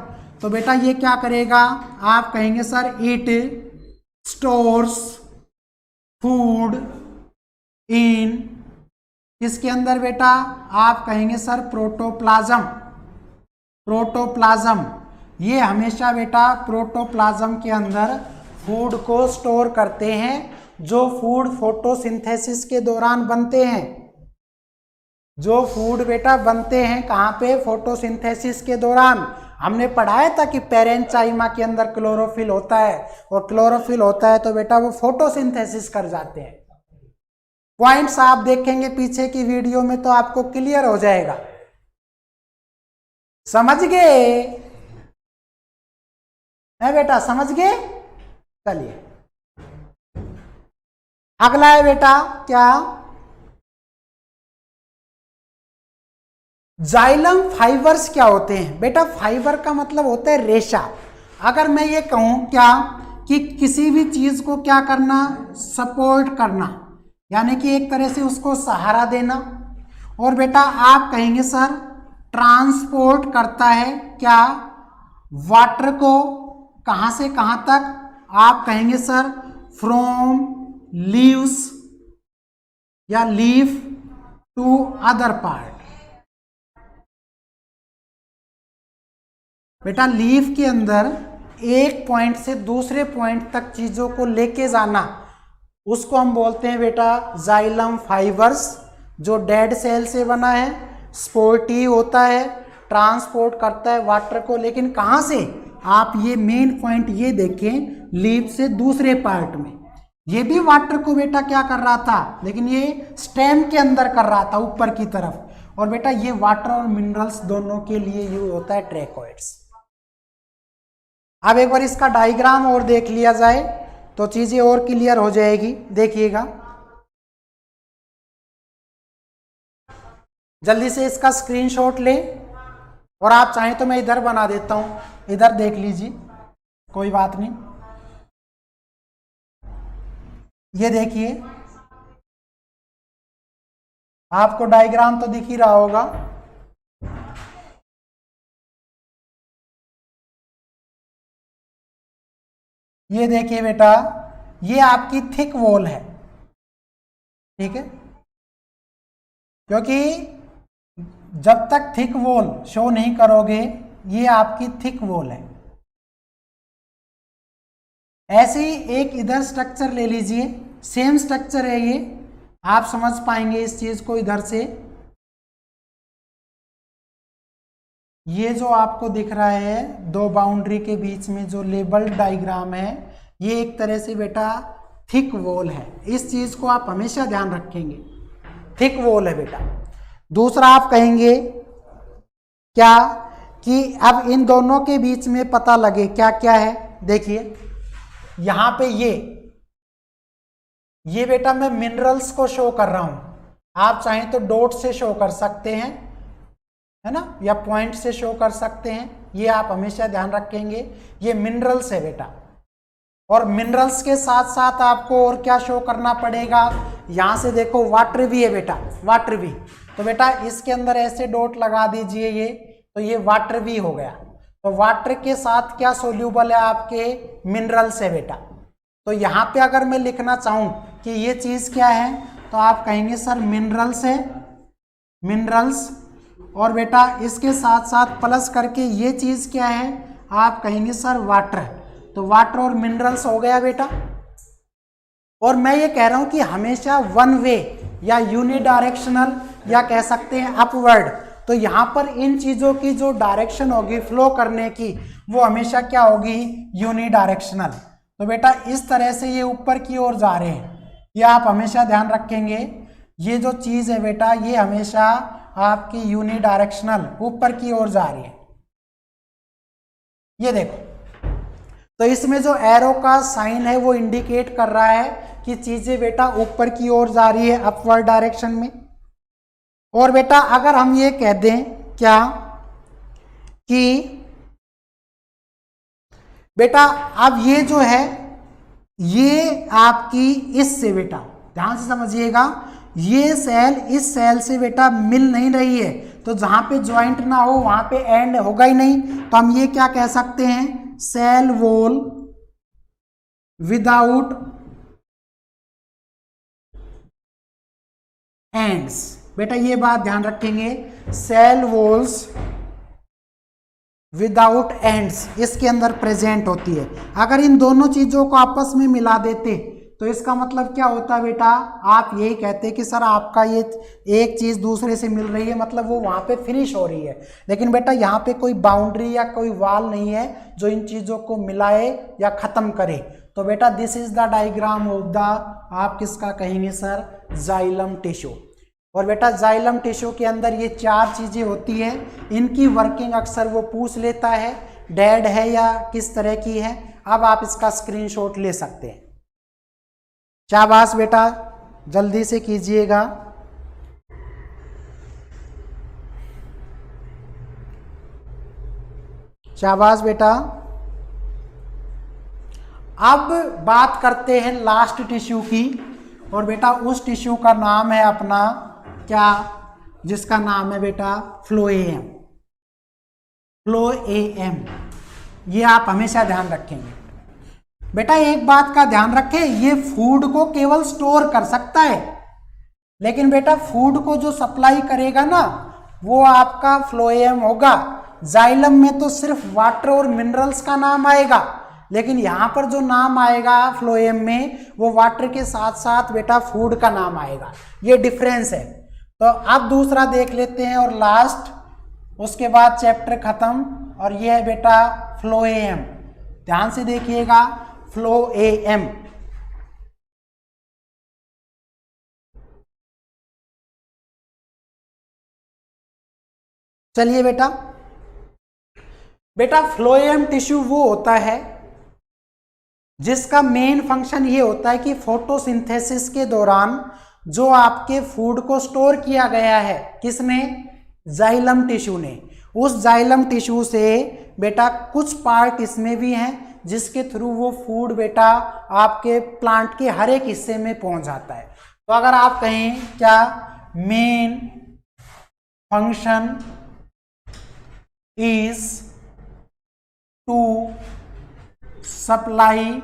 तो बेटा ये क्या करेगा, आप कहेंगे sir it stores food in, किसके अंदर बेटा, आप कहेंगे सर प्रोटोप्लाज्म। प्रोटोप्लाज्म, ये हमेशा बेटा प्रोटोप्लाज्म के अंदर फूड को स्टोर करते हैं, जो फूड फोटोसिंथेसिस के दौरान बनते हैं। जो फूड बेटा बनते हैं कहाँ पे, फोटोसिंथेसिस के दौरान। हमने पढ़ाया था कि पेरेंचाइमा के अंदर क्लोरोफिल होता है, और क्लोरोफिल होता है तो बेटा वो फोटोसिंथेसिस कर जाते हैं। पॉइंट्स आप देखेंगे पीछे की वीडियो में तो आपको क्लियर हो जाएगा। समझ गए है बेटा, समझ गए। चलिए अगला है बेटा क्या, जाइलम फाइबर्स क्या होते हैं। बेटा फाइबर का मतलब होता है रेशा। अगर मैं ये कहूं क्या कि किसी भी चीज को क्या करना, सपोर्ट करना, यानी कि एक तरह से उसको सहारा देना, और बेटा आप कहेंगे सर ट्रांसपोर्ट करता है क्या, वाटर को कहां से कहां तक, आप कहेंगे सर फ्रॉम लीव्स या लीफ टू अदर पार्ट। बेटा लीफ के अंदर एक पॉइंट से दूसरे पॉइंट तक चीजों को लेके जाना, उसको हम बोलते हैं बेटा जाइलम फाइबर्स, जो डेड सेल से बना है, स्पोर्टिव होता है, ट्रांसपोर्ट करता है वाटर को, लेकिन कहाँ से, आप ये मेन पॉइंट ये देखें, लीफ से दूसरे पार्ट में। ये भी वाटर को बेटा क्या कर रहा था, लेकिन ये स्टेम के अंदर कर रहा था ऊपर की तरफ। और बेटा ये वाटर और मिनरल्स दोनों के लिए यूज होता है ट्रैकोइड्स। अब एक बार इसका डायग्राम और देख लिया जाए तो चीजें और क्लियर हो जाएगी। देखिएगा जल्दी से इसका स्क्रीनशॉट ले, और आप चाहें तो मैं इधर बना देता हूं, इधर देख लीजिए, कोई बात नहीं। ये देखिए आपको डायग्राम तो दिख ही रहा होगा। ये देखिए बेटा ये आपकी थिक वॉल है, ठीक है, क्योंकि जब तक थिक वॉल शो नहीं करोगे ये आपकी थिक वॉल है। ऐसे ही एक इधर स्ट्रक्चर ले लीजिए, सेम स्ट्रक्चर है ये, आप समझ पाएंगे इस चीज को इधर से। ये जो आपको दिख रहा है दो बाउंड्री के बीच में जो लेबल्ड डायग्राम है, ये एक तरह से बेटा थिक वॉल है। इस चीज को आप हमेशा ध्यान रखेंगे, थिक वॉल है बेटा। दूसरा आप कहेंगे क्या कि अब इन दोनों के बीच में पता लगे क्या क्या है। देखिए यहां पे ये बेटा मैं मिनरल्स को शो कर रहा हूं, आप चाहें तो डॉट से शो कर सकते हैं, है ना, या पॉइंट से शो कर सकते हैं। ये आप हमेशा ध्यान रखेंगे, ये मिनरल्स है बेटा। और मिनरल्स के साथ साथ आपको और क्या शो करना पड़ेगा, यहां से देखो वाटर भी है बेटा, वाटर भी। तो बेटा इसके अंदर ऐसे डॉट लगा दीजिए ये, तो ये वाटर भी हो गया। तो वाटर के साथ क्या सोल्यूबल है आपके, मिनरल्स है बेटा। तो यहाँ पे अगर मैं लिखना चाहूं कि ये चीज क्या है, तो आप कहेंगे सर मिनरल्स है, मिनरल्स। और बेटा इसके साथ साथ प्लस करके ये चीज क्या है, आप कहेंगे सर वाटर। तो वाटर और मिनरल्स हो गया बेटा। और मैं ये कह रहा हूं कि हमेशा वन वे या यूनिडायरेक्शनल या कह सकते हैं अपवर्ड। तो यहां पर इन चीजों की जो डायरेक्शन होगी फ्लो करने की, वो हमेशा क्या होगी, यूनिडायरेक्शनल। तो बेटा इस तरह से ये ऊपर की ओर जा रहे हैं, ये आप हमेशा ध्यान रखेंगे। ये जो चीज है बेटा ये हमेशा आपकी यूनिडायरेक्शनल ऊपर की ओर जा रही है। ये देखो, तो इसमें जो एरो का साइन है वो इंडिकेट कर रहा है कि चीजें बेटा ऊपर की ओर जा रही है, अपवर्ड डायरेक्शन में। और बेटा अगर हम ये कह दें क्या कि बेटा अब ये जो है ये आपकी इससे बेटा ध्यान से समझिएगा, ये सेल इस सेल से बेटा मिल नहीं रही है, तो जहां पे ज्वाइंट ना हो वहां पे एंड होगा ही नहीं, तो हम ये क्या कह सकते हैं, सेल वॉल विदाउट एंड्स। बेटा ये बात ध्यान रखेंगे, सेल वॉल्स विदाउट एंड्स इसके अंदर प्रेजेंट होती है। अगर इन दोनों चीजों को आपस में मिला देते तो इसका मतलब क्या होता है बेटा, आप यही कहते कि सर आपका ये एक चीज दूसरे से मिल रही है, मतलब वो वहां पे फिनिश हो रही है। लेकिन बेटा यहाँ पे कोई बाउंड्री या कोई वॉल नहीं है जो इन चीजों को मिलाए या खत्म करे। तो बेटा this is the diagram of the, आप किसका कहेंगे सर, जाइलम टिश्यू। और बेटा जाइलम टिश्यू के अंदर ये चार चीजें होती है, इनकी वर्किंग अक्सर वो पूछ लेता है, डेड है या किस तरह की है। अब आप इसका स्क्रीनशॉट ले सकते हैं। शाबाश बेटा, जल्दी से कीजिएगा। शाबाश बेटा। अब बात करते हैं लास्ट टिश्यू की, और बेटा उस टिश्यू का नाम है अपना क्या, जिसका नाम है बेटा फ्लोएम। फ्लोएम ये आप हमेशा ध्यान रखेंगे। बेटा एक बात का ध्यान रखें, ये फूड को केवल स्टोर कर सकता है, लेकिन बेटा फूड को जो सप्लाई करेगा ना वो आपका फ्लोएम होगा। जाइलम में तो सिर्फ वाटर और मिनरल्स का नाम आएगा, लेकिन यहां पर जो नाम आएगा फ्लोएम में वो वाटर के साथ साथ बेटा फूड का नाम आएगा। ये डिफरेंस है। तो अब दूसरा देख लेते हैं और लास्ट, उसके बाद चैप्टर खत्म। और ये है बेटा फ्लोएम, ध्यान से देखिएगा, फ्लोएम। चलिए बेटा, बेटा फ्लोएम टिश्यू वो होता है जिसका मेन फंक्शन ये होता है कि फोटोसिंथेसिस के दौरान जो आपके फूड को स्टोर किया गया है, किसने, जाइलम टिश्यू ने, उस जाइलम टिश्यू से बेटा कुछ पार्ट इसमें भी हैं जिसके थ्रू वो फूड बेटा आपके प्लांट के हर एक हिस्से में पहुंच जाता है। तो अगर आप कहें क्या, main function is to supply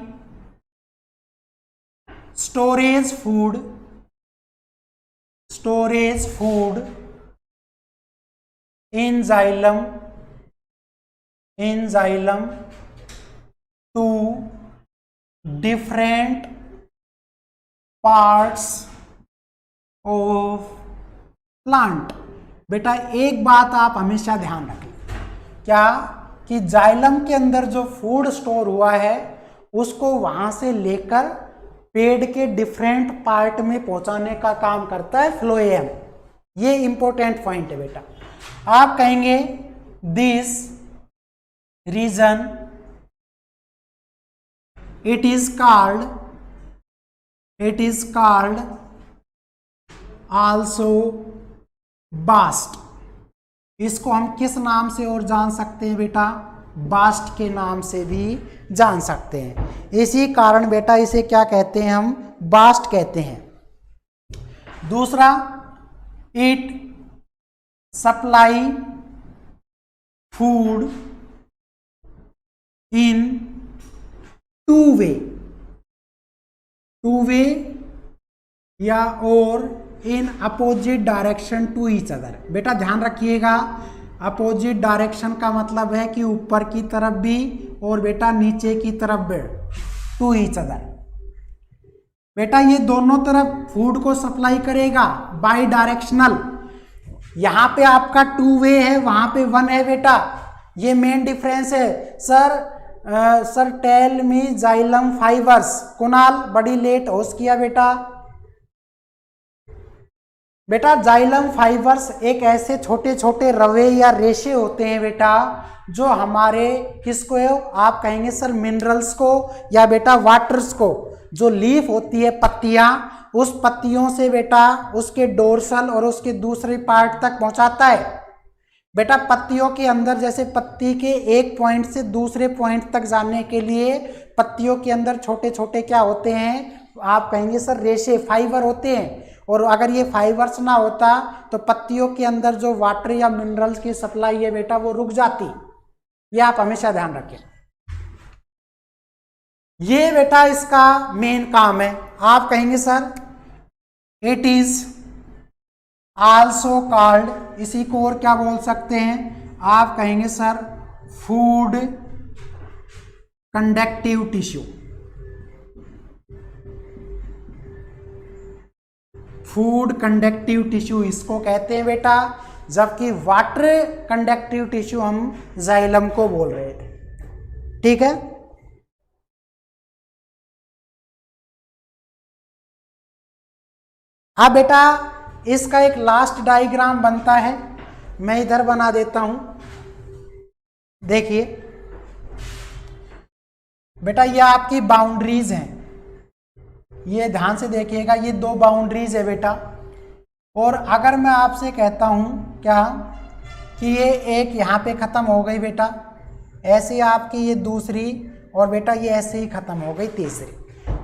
storage food in xylem to different parts of plant। बेटा एक बात आप हमेशा ध्यान रखें, क्या कि जाइलम के अंदर जो फूड स्टोर हुआ है उसको वहां से लेकर पेड़ के डिफरेंट पार्ट में पहुंचाने का काम करता है फ्लोएम। ये इंपॉर्टेंट पॉइंट है बेटा। आप कहेंगे this reason it is called also bast. इसको हम किस नाम से और जान सकते हैं बेटा, बास्ट के नाम से भी जान सकते हैं। इसी कारण बेटा इसे क्या कहते हैं, हम बास्ट कहते हैं। दूसरा, it supply food in two way या और in opposite direction to each other. बेटा ध्यान रखिएगा, अपोजिट डायरेक्शन का मतलब है कि ऊपर की तरफ भी और बेटा नीचे की तरफ भी, टू ईच अदर। बेटा ये दोनों तरफ फूड को सप्लाई करेगा बाई डायरेक्शनल। यहां पे आपका टू वे है, वहां पे वन है बेटा, ये मेन डिफरेंस है। Sir tell me xylem fibres. Kunal बड़ी लेट होस्ट किया बेटा। बेटा जाइलम फाइबर्स एक ऐसे छोटे छोटे रवे या रेशे होते हैं बेटा, जो हमारे किसको आप कहेंगे सर, मिनरल्स को या बेटा वाटर्स को, जो लीफ होती है पत्तियां, उस पत्तियों से बेटा उसके डोर्सल और उसके दूसरे पार्ट तक पहुंचाता है। बेटा पत्तियों के अंदर, जैसे पत्ती के एक पॉइंट से दूसरे पॉइंट तक जाने के लिए पत्तियों के अंदर छोटे छोटे क्या होते हैं, आप कहेंगे सर रेशे, फाइबर होते हैं। और अगर ये फाइबर्स ना होता तो पत्तियों के अंदर जो वाटर या मिनरल्स की सप्लाई है बेटा वो रुक जाती। ये आप हमेशा ध्यान रखें। ये बेटा इसका मेन काम है। आप कहेंगे sir it is also called, इसी को और क्या बोल सकते हैं, आप कहेंगे sir food conductive tissue. Food conductive tissue इसको कहते हैं बेटा, जबकि वाटर कंडक्टिव टिश्यू हम जाइलम को बोल रहे थे। ठीक है। अब बेटा इसका एक लास्ट डायग्राम बनता है, मैं इधर बना देता हूं। देखिए बेटा ये आपकी बाउंड्रीज हैं, ये ध्यान से देखिएगा, ये दो बाउंड्रीज है बेटा। और अगर मैं आपसे कहता हूं क्या कि ये एक यहाँ पे ख़त्म हो गई बेटा, ऐसे आपकी ये दूसरी, और बेटा ये ऐसे ही ख़त्म हो गई तीसरी,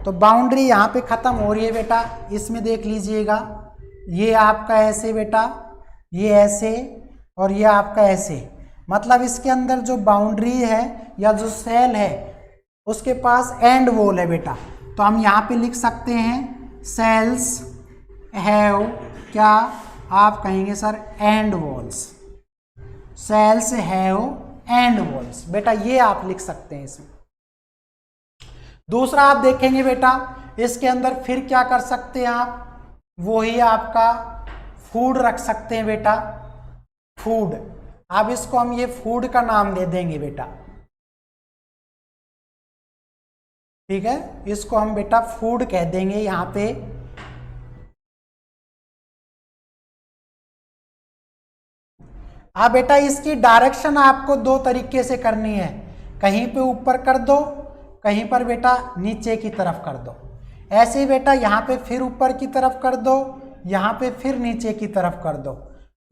तो बाउंड्री यहाँ पे ख़त्म हो रही है बेटा। इसमें देख लीजिएगा, ये आपका ऐसे बेटा, ये ऐसे, और ये आपका ऐसे, मतलब इसके अंदर जो बाउंड्री है या जो सेल है उसके पास एंड वॉल है बेटा। तो हम यहाँ पे लिख सकते हैं सेल्स हैव क्या, आप कहेंगे sir and walls, cells have and walls, बेटा ये आप लिख सकते हैं इसमें। दूसरा आप देखेंगे बेटा इसके अंदर फिर क्या कर सकते हैं आप, वही आपका फूड रख सकते हैं बेटा, फूड। अब इसको हम ये फूड का नाम दे देंगे बेटा, ठीक है, इसको हम बेटा फूड कह देंगे यहां पे। अब बेटा इसकी डायरेक्शन आपको दो तरीके से करनी है, कहीं पे ऊपर कर दो, कहीं पर बेटा नीचे की तरफ कर दो। ऐसे ही बेटा यहाँ पे फिर ऊपर की तरफ कर दो, यहाँ पे फिर नीचे की तरफ कर दो,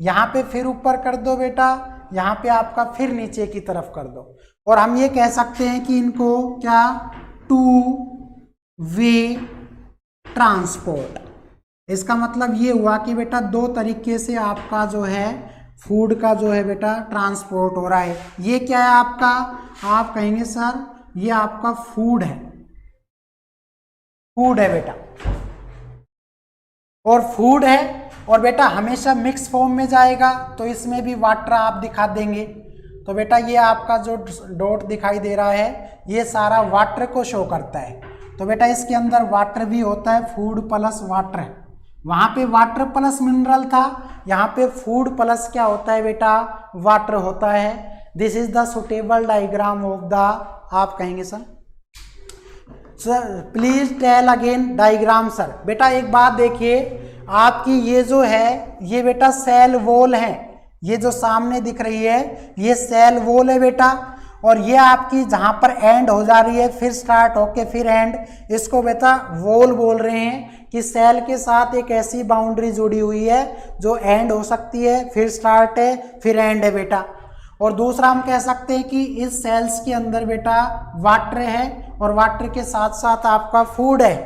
यहाँ पे फिर ऊपर कर दो बेटा, यहाँ पे आपका फिर नीचे की तरफ कर दो। और हम ये कह सकते हैं कि इनको क्या, टू वे ट्रांसपोर्ट। इसका मतलब ये हुआ कि बेटा दो तरीके से आपका जो है फूड का जो है बेटा ट्रांसपोर्ट हो रहा है। ये क्या है आपका, आप कहेंगे सर ये आपका फूड है, फूड है बेटा, और फूड है और बेटा हमेशा मिक्स फॉर्म में जाएगा, तो इसमें भी वाटर आप दिखा देंगे। तो बेटा ये आपका जो डॉट दिखाई दे रहा है ये सारा वाटर को शो करता है। तो बेटा इसके अंदर वाटर भी होता है, फूड प्लस वाटर। वहाँ पे वाटर प्लस मिनरल था, यहाँ पे फूड प्लस क्या होता है बेटा, वाटर होता है। This is the suitable diagram of the, आप कहेंगे sir please tell again diagram sir. बेटा एक बात देखिए, आपकी ये जो है ये बेटा सेल वॉल है, ये जो सामने दिख रही है ये सेल वॉल है बेटा, और ये आपकी जहाँ पर एंड हो जा रही है फिर स्टार्ट होके फिर एंड, इसको बेटा वॉल बोल रहे हैं कि सेल के साथ एक ऐसी बाउंड्री जुड़ी हुई है जो एंड हो सकती है, फिर स्टार्ट है, फिर एंड है बेटा। और दूसरा हम कह सकते हैं कि इस सेल्स के अंदर बेटा वाटर है और वाटर के साथ साथ आपका फूड है,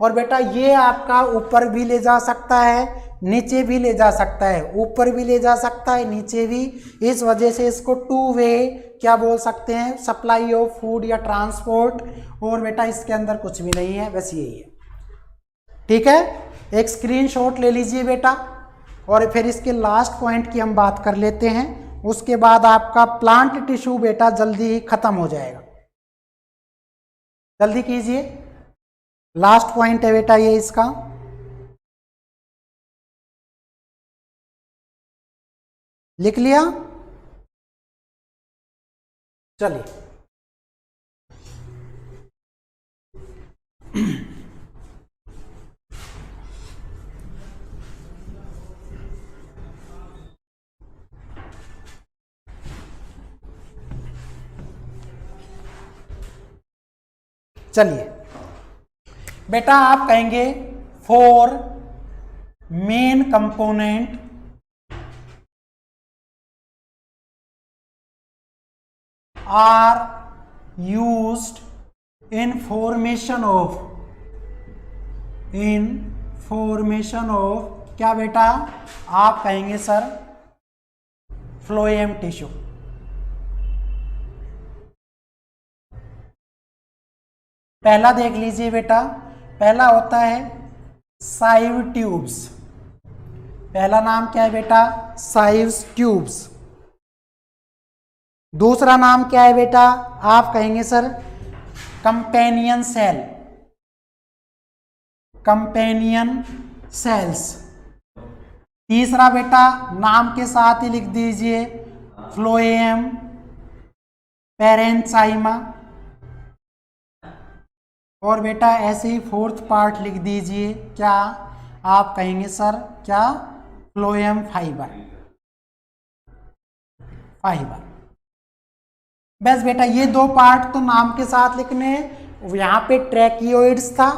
और बेटा ये आपका ऊपर भी ले जा सकता है, नीचे भी ले जा सकता है, ऊपर भी ले जा सकता है, नीचे भी। इस वजह से इसको टू वे क्या बोल सकते हैं, सप्लाई ऑफ फूड या ट्रांसपोर्ट। और बेटा इसके अंदर कुछ भी नहीं है, बस यही है। ठीक है, एक स्क्रीनशॉट ले लीजिए बेटा, और फिर इसके लास्ट पॉइंट की हम बात कर लेते हैं, उसके बाद आपका प्लांट टिश्यू बेटा जल्दी ही खत्म हो जाएगा। जल्दी कीजिए, लास्ट पॉइंट है बेटा ये इसका। लिख लिया, चलिए चलिए बेटा आप कहेंगे four main component are used in formation of क्या बेटा, आप कहेंगे सर फ्लोएम टिश्यू। पहला देख लीजिए बेटा, पहला होता है साइव ट्यूब्स। पहला नाम क्या है बेटा, साइव ट्यूब्स। दूसरा नाम क्या है बेटा, आप कहेंगे sir companion cell, companion cells. तीसरा बेटा नाम के साथ ही लिख दीजिए फ्लोएम पैरेंचाइमा। और बेटा ऐसे ही फोर्थ पार्ट लिख दीजिए, क्या आप कहेंगे सर, क्या फ्लोएम फाइबर। बस बेटा ये दो पार्ट तो नाम के साथ लिखने हैं। यहाँ पे ट्रैकियोइड्स था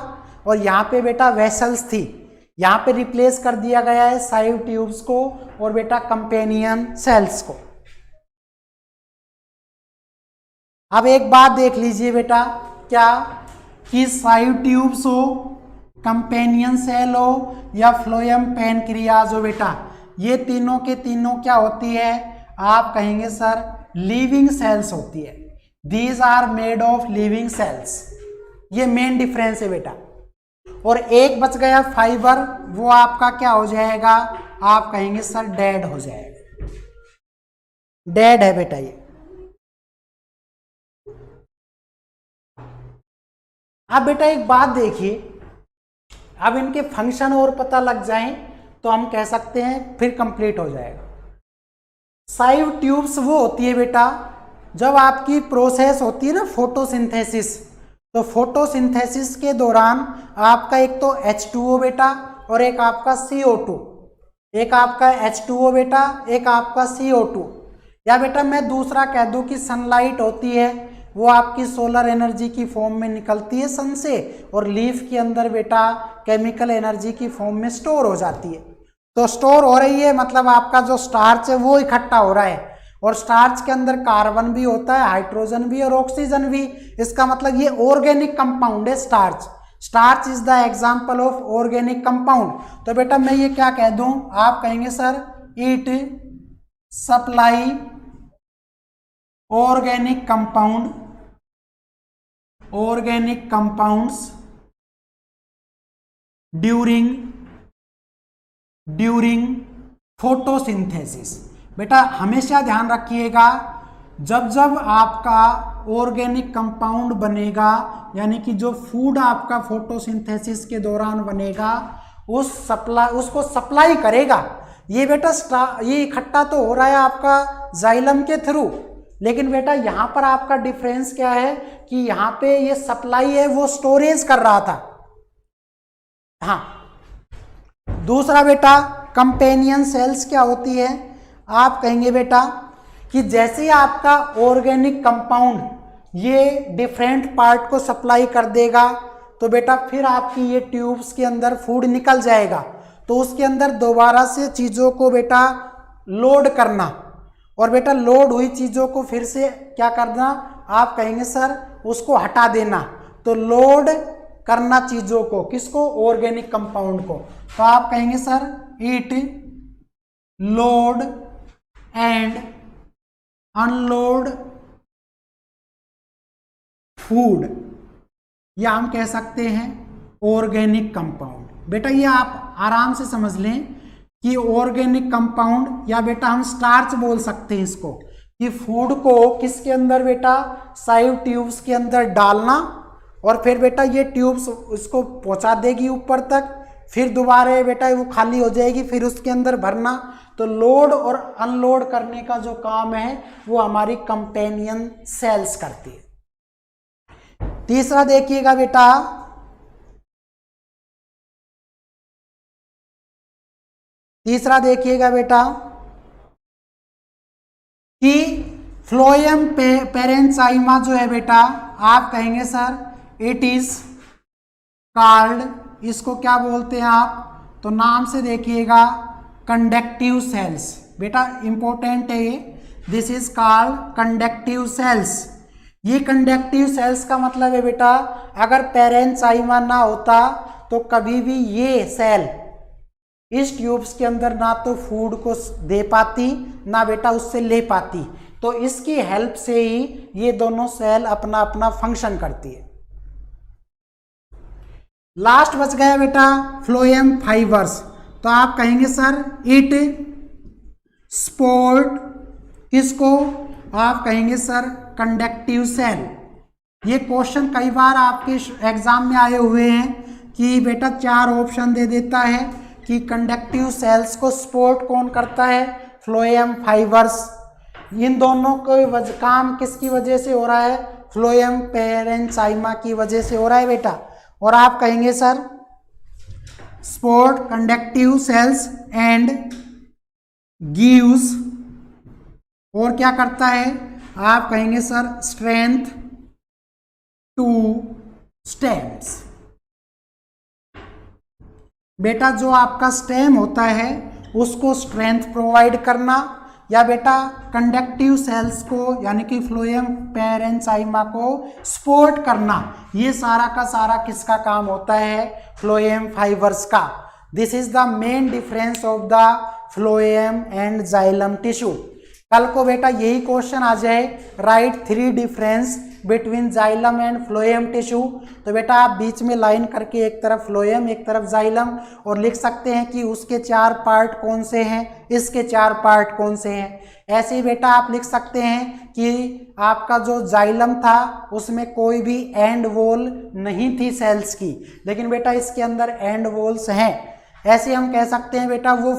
और यहाँ पे बेटा वेसल्स थी, यहाँ पे रिप्लेस कर दिया गया है साइव ट्यूब्स को और बेटा कंपेनियन सेल्स को। अब एक बात देख लीजिए बेटा, क्या कि साइव ट्यूब्स हो, कंपेनियन सेल हो या फ्लोएम पैनक्रियाज हो बेटा, ये तीनों के तीनों क्या होती है, आप कहेंगे सर लिविंग सेल्स होती है। These are made of living cells, ये मेन डिफरेंस है बेटा। और एक बच गया फाइबर, वो आपका क्या हो जाएगा, आप कहेंगे सर डेड हो जाएगा, डेड है बेटा ये। अब बेटा एक बात देखिए, अब इनके फंक्शन और पता लग जाएं तो हम कह सकते हैं फिर कंप्लीट हो जाएगा। साइव ट्यूब्स वो होती है बेटा जब आपकी प्रोसेस होती है ना फोटोसिंथेसिस, तो फोटोसिंथेसिस के दौरान आपका एक तो H2O बेटा और एक आपका CO2, एक आपका H2O बेटा, एक आपका CO2। या बेटा मैं दूसरा कह दूं कि सनलाइट होती है, वो आपकी सोलर एनर्जी की फॉर्म में निकलती है सन से और लीफ के अंदर बेटा केमिकल एनर्जी की फॉर्म में स्टोर हो जाती है। तो स्टोर हो रही है मतलब आपका जो स्टार्च है वो इकट्ठा हो रहा है, और स्टार्च के अंदर कार्बन भी होता है, हाइड्रोजन भी और ऑक्सीजन भी। इसका मतलब ये ऑर्गेनिक कंपाउंड है starch. Starch is the example of organic compound. तो बेटा मैं ये क्या कह दूं, आप कहेंगे sir it supply organic compounds during photosynthesis. बेटा हमेशा ध्यान रखिएगा, जब जब आपका ऑर्गेनिक कंपाउंड बनेगा यानी कि जो फूड आपका फोटोसिंथेसिस के दौरान बनेगा उसको सप्लाई करेगा। ये बेटा ये इकट्ठा तो हो रहा है आपका जाइलम के थ्रू, लेकिन बेटा यहाँ पर आपका डिफरेंस क्या है कि यहाँ पे ये सप्लाई है वो स्टोरेज कर रहा था। हाँ, दूसरा बेटा कंपेनियन सेल्स क्या होती है, आप कहेंगे बेटा कि जैसे आपका ऑर्गेनिक कंपाउंड ये डिफरेंट पार्ट को सप्लाई कर देगा तो बेटा फिर आपकी ये ट्यूब्स के अंदर फूड निकल जाएगा, तो उसके अंदर दोबारा से चीज़ों को बेटा लोड करना, और बेटा लोड हुई चीज़ों को फिर से क्या करना, आप कहेंगे सर उसको हटा देना। तो लोड करना चीज़ों को, किसको, ऑर्गेनिक कंपाउंड को। तो आप कहेंगे sir it load and unload food, या हम कह सकते हैं ऑर्गेनिक कंपाउंड। बेटा ये आप आराम से समझ लें कि ऑर्गेनिक कंपाउंड, या बेटा हम स्टार्च बोल सकते हैं इसको, कि फूड को किसके अंदर बेटा, साइव ट्यूब्स के अंदर डालना, और फिर बेटा ये ट्यूब्स उसको पहुंचा देगी ऊपर तक, फिर दोबारा बेटा वो खाली हो जाएगी, फिर उसके अंदर भरना। तो लोड और अनलोड करने का जो काम है वो हमारी कंपेनियन सेल्स करती है। तीसरा देखिएगा बेटा, कि फ्लोएम पैरेंचाइमा जो है बेटा, आप कहेंगे सर इट इज कॉल्ड, इसको क्या बोलते हैं आप, तो नाम से देखिएगा कंडक्टिव सेल्स। बेटा इंपॉर्टेंट है ये, this is called conductive cells. ये कंडक्टिव सेल्स का मतलब है बेटा, अगर पैरेंचाइमा ना होता तो कभी भी ये सेल इस ट्यूब्स के अंदर ना तो फूड को दे पाती ना बेटा उससे ले पाती, तो इसकी हेल्प से ही ये दोनों सेल अपना अपना फंक्शन करती है। लास्ट बच गया बेटा फ्लोएम फाइबर्स, तो आप कहेंगे सर इट सपोर्ट किसको, आप कहेंगे सर कंडक्टिव सेल। ये क्वेश्चन कई बार आपके एग्जाम में आए हुए हैं कि बेटा 4 ऑप्शन दे देता है कि कंडक्टिव सेल्स को सपोर्ट कौन करता है, फ्लोएम फाइबर्स। इन दोनों को काम किसकी वजह से हो रहा है, फ्लोएम पैरेंचाइमा की वजह से हो रहा है बेटा। और आप कहेंगे sir support conductive cells and gives, और क्या करता है, आप कहेंगे सर स्ट्रेंथ टू स्टेम्स। बेटा जो आपका स्टेम होता है उसको स्ट्रेंथ प्रोवाइड करना, या बेटा कंडक्टिव सेल्स को यानी कि फ्लोएम पैरेंचाइमा को सपोर्ट करना, ये सारा का सारा किसका काम होता है, फ्लोएम फाइबर्स का। This is the main difference of the phloem and xylem tissue. कल को बेटा यही क्वेश्चन आ जाए, right 3 difference between xylem and phloem tissue, तो बेटा आप बीच में लाइन करके एक तरफ फ्लोएम एक तरफ जाइलम और लिख सकते हैं कि उसके 4 पार्ट कौन से हैं, इसके 4 पार्ट कौन से हैं। ऐसे ही बेटा आप लिख सकते हैं कि आपका जो जाइलम था उसमें कोई भी एंड वॉल नहीं थी सेल्स की, लेकिन बेटा इसके अंदर एंड वॉल्स हैं। ऐसे हम कह सकते हैं बेटा वो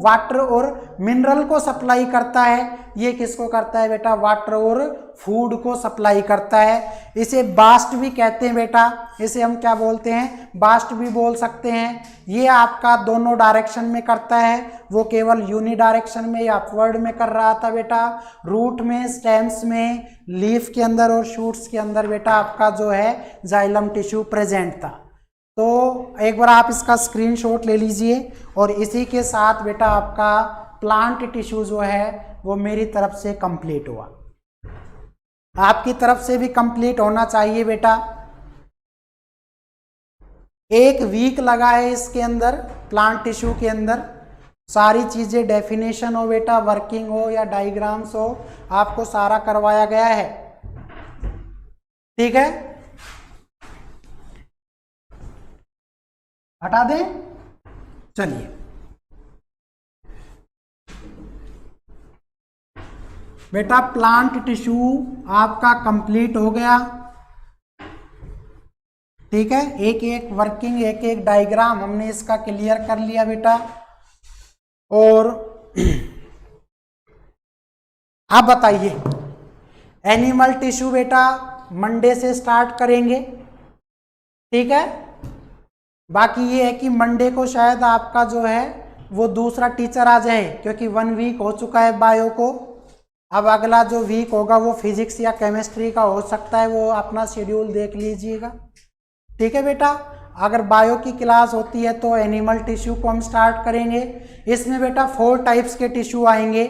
वाटर और मिनरल को सप्लाई करता है, ये किसको करता है बेटा, वाटर और फूड को सप्लाई करता है। इसे बास्ट भी कहते हैं बेटा, इसे हम क्या बोलते हैं, बास्ट भी बोल सकते हैं। ये आपका दोनों डायरेक्शन में करता है, वो केवल यूनि डायरेक्शन में या अपवर्ड में कर रहा था बेटा। रूट में, स्टेम्स में, लीफ के अंदर और शूट्स के अंदर बेटा आपका जो है जाइलम टिश्यू प्रेजेंट था। तो एक बार आप इसका स्क्रीनशॉट ले लीजिए, और इसी के साथ बेटा आपका प्लांट टिश्यू जो है वो मेरी तरफ से कंप्लीट हुआ। आपकी तरफ से भी कंप्लीट होना चाहिए बेटा। 1 वीक लगा है इसके अंदर, प्लांट टिश्यू के अंदर सारी चीजें, डेफिनेशन हो बेटा, वर्किंग हो या डायग्राम्स हो, आपको सारा करवाया गया है। ठीक है, हटा दें, चलिए बेटा प्लांट टिश्यू आपका कंप्लीट हो गया। ठीक है, एक एक वर्किंग, एक एक डायग्राम हमने इसका क्लियर कर लिया बेटा। और आप बताइए, एनिमल टिश्यू बेटा मंडे से स्टार्ट करेंगे। ठीक है, बाकी ये है कि मंडे को शायद आपका जो है वो दूसरा टीचर आ जाए, क्योंकि 1 वीक हो चुका है बायो को। अब अगला जो वीक होगा वो फिजिक्स या केमिस्ट्री का हो सकता है, वो अपना शेड्यूल देख लीजिएगा। ठीक है बेटा, अगर बायो की क्लास होती है तो एनिमल टिश्यू को हम स्टार्ट करेंगे। इसमें बेटा 4 टाइप्स के टिश्यू आएंगे।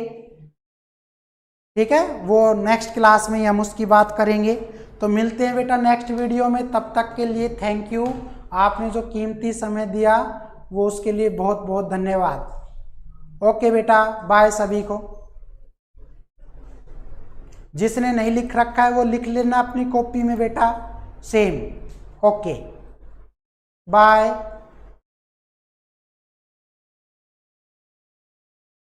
ठीक है, वो नेक्स्ट क्लास में हम उसकी बात करेंगे। तो मिलते हैं बेटा नेक्स्ट वीडियो में, तब तक के लिए थैंक यू। आपने जो कीमती समय दिया वो उसके लिए बहुत बहुत धन्यवाद। ओके बेटा, बाय सभी को। जिसने नहीं लिख रखा है वो लिख लेना अपनी कॉपी में बेटा, सेम। Okay, bye.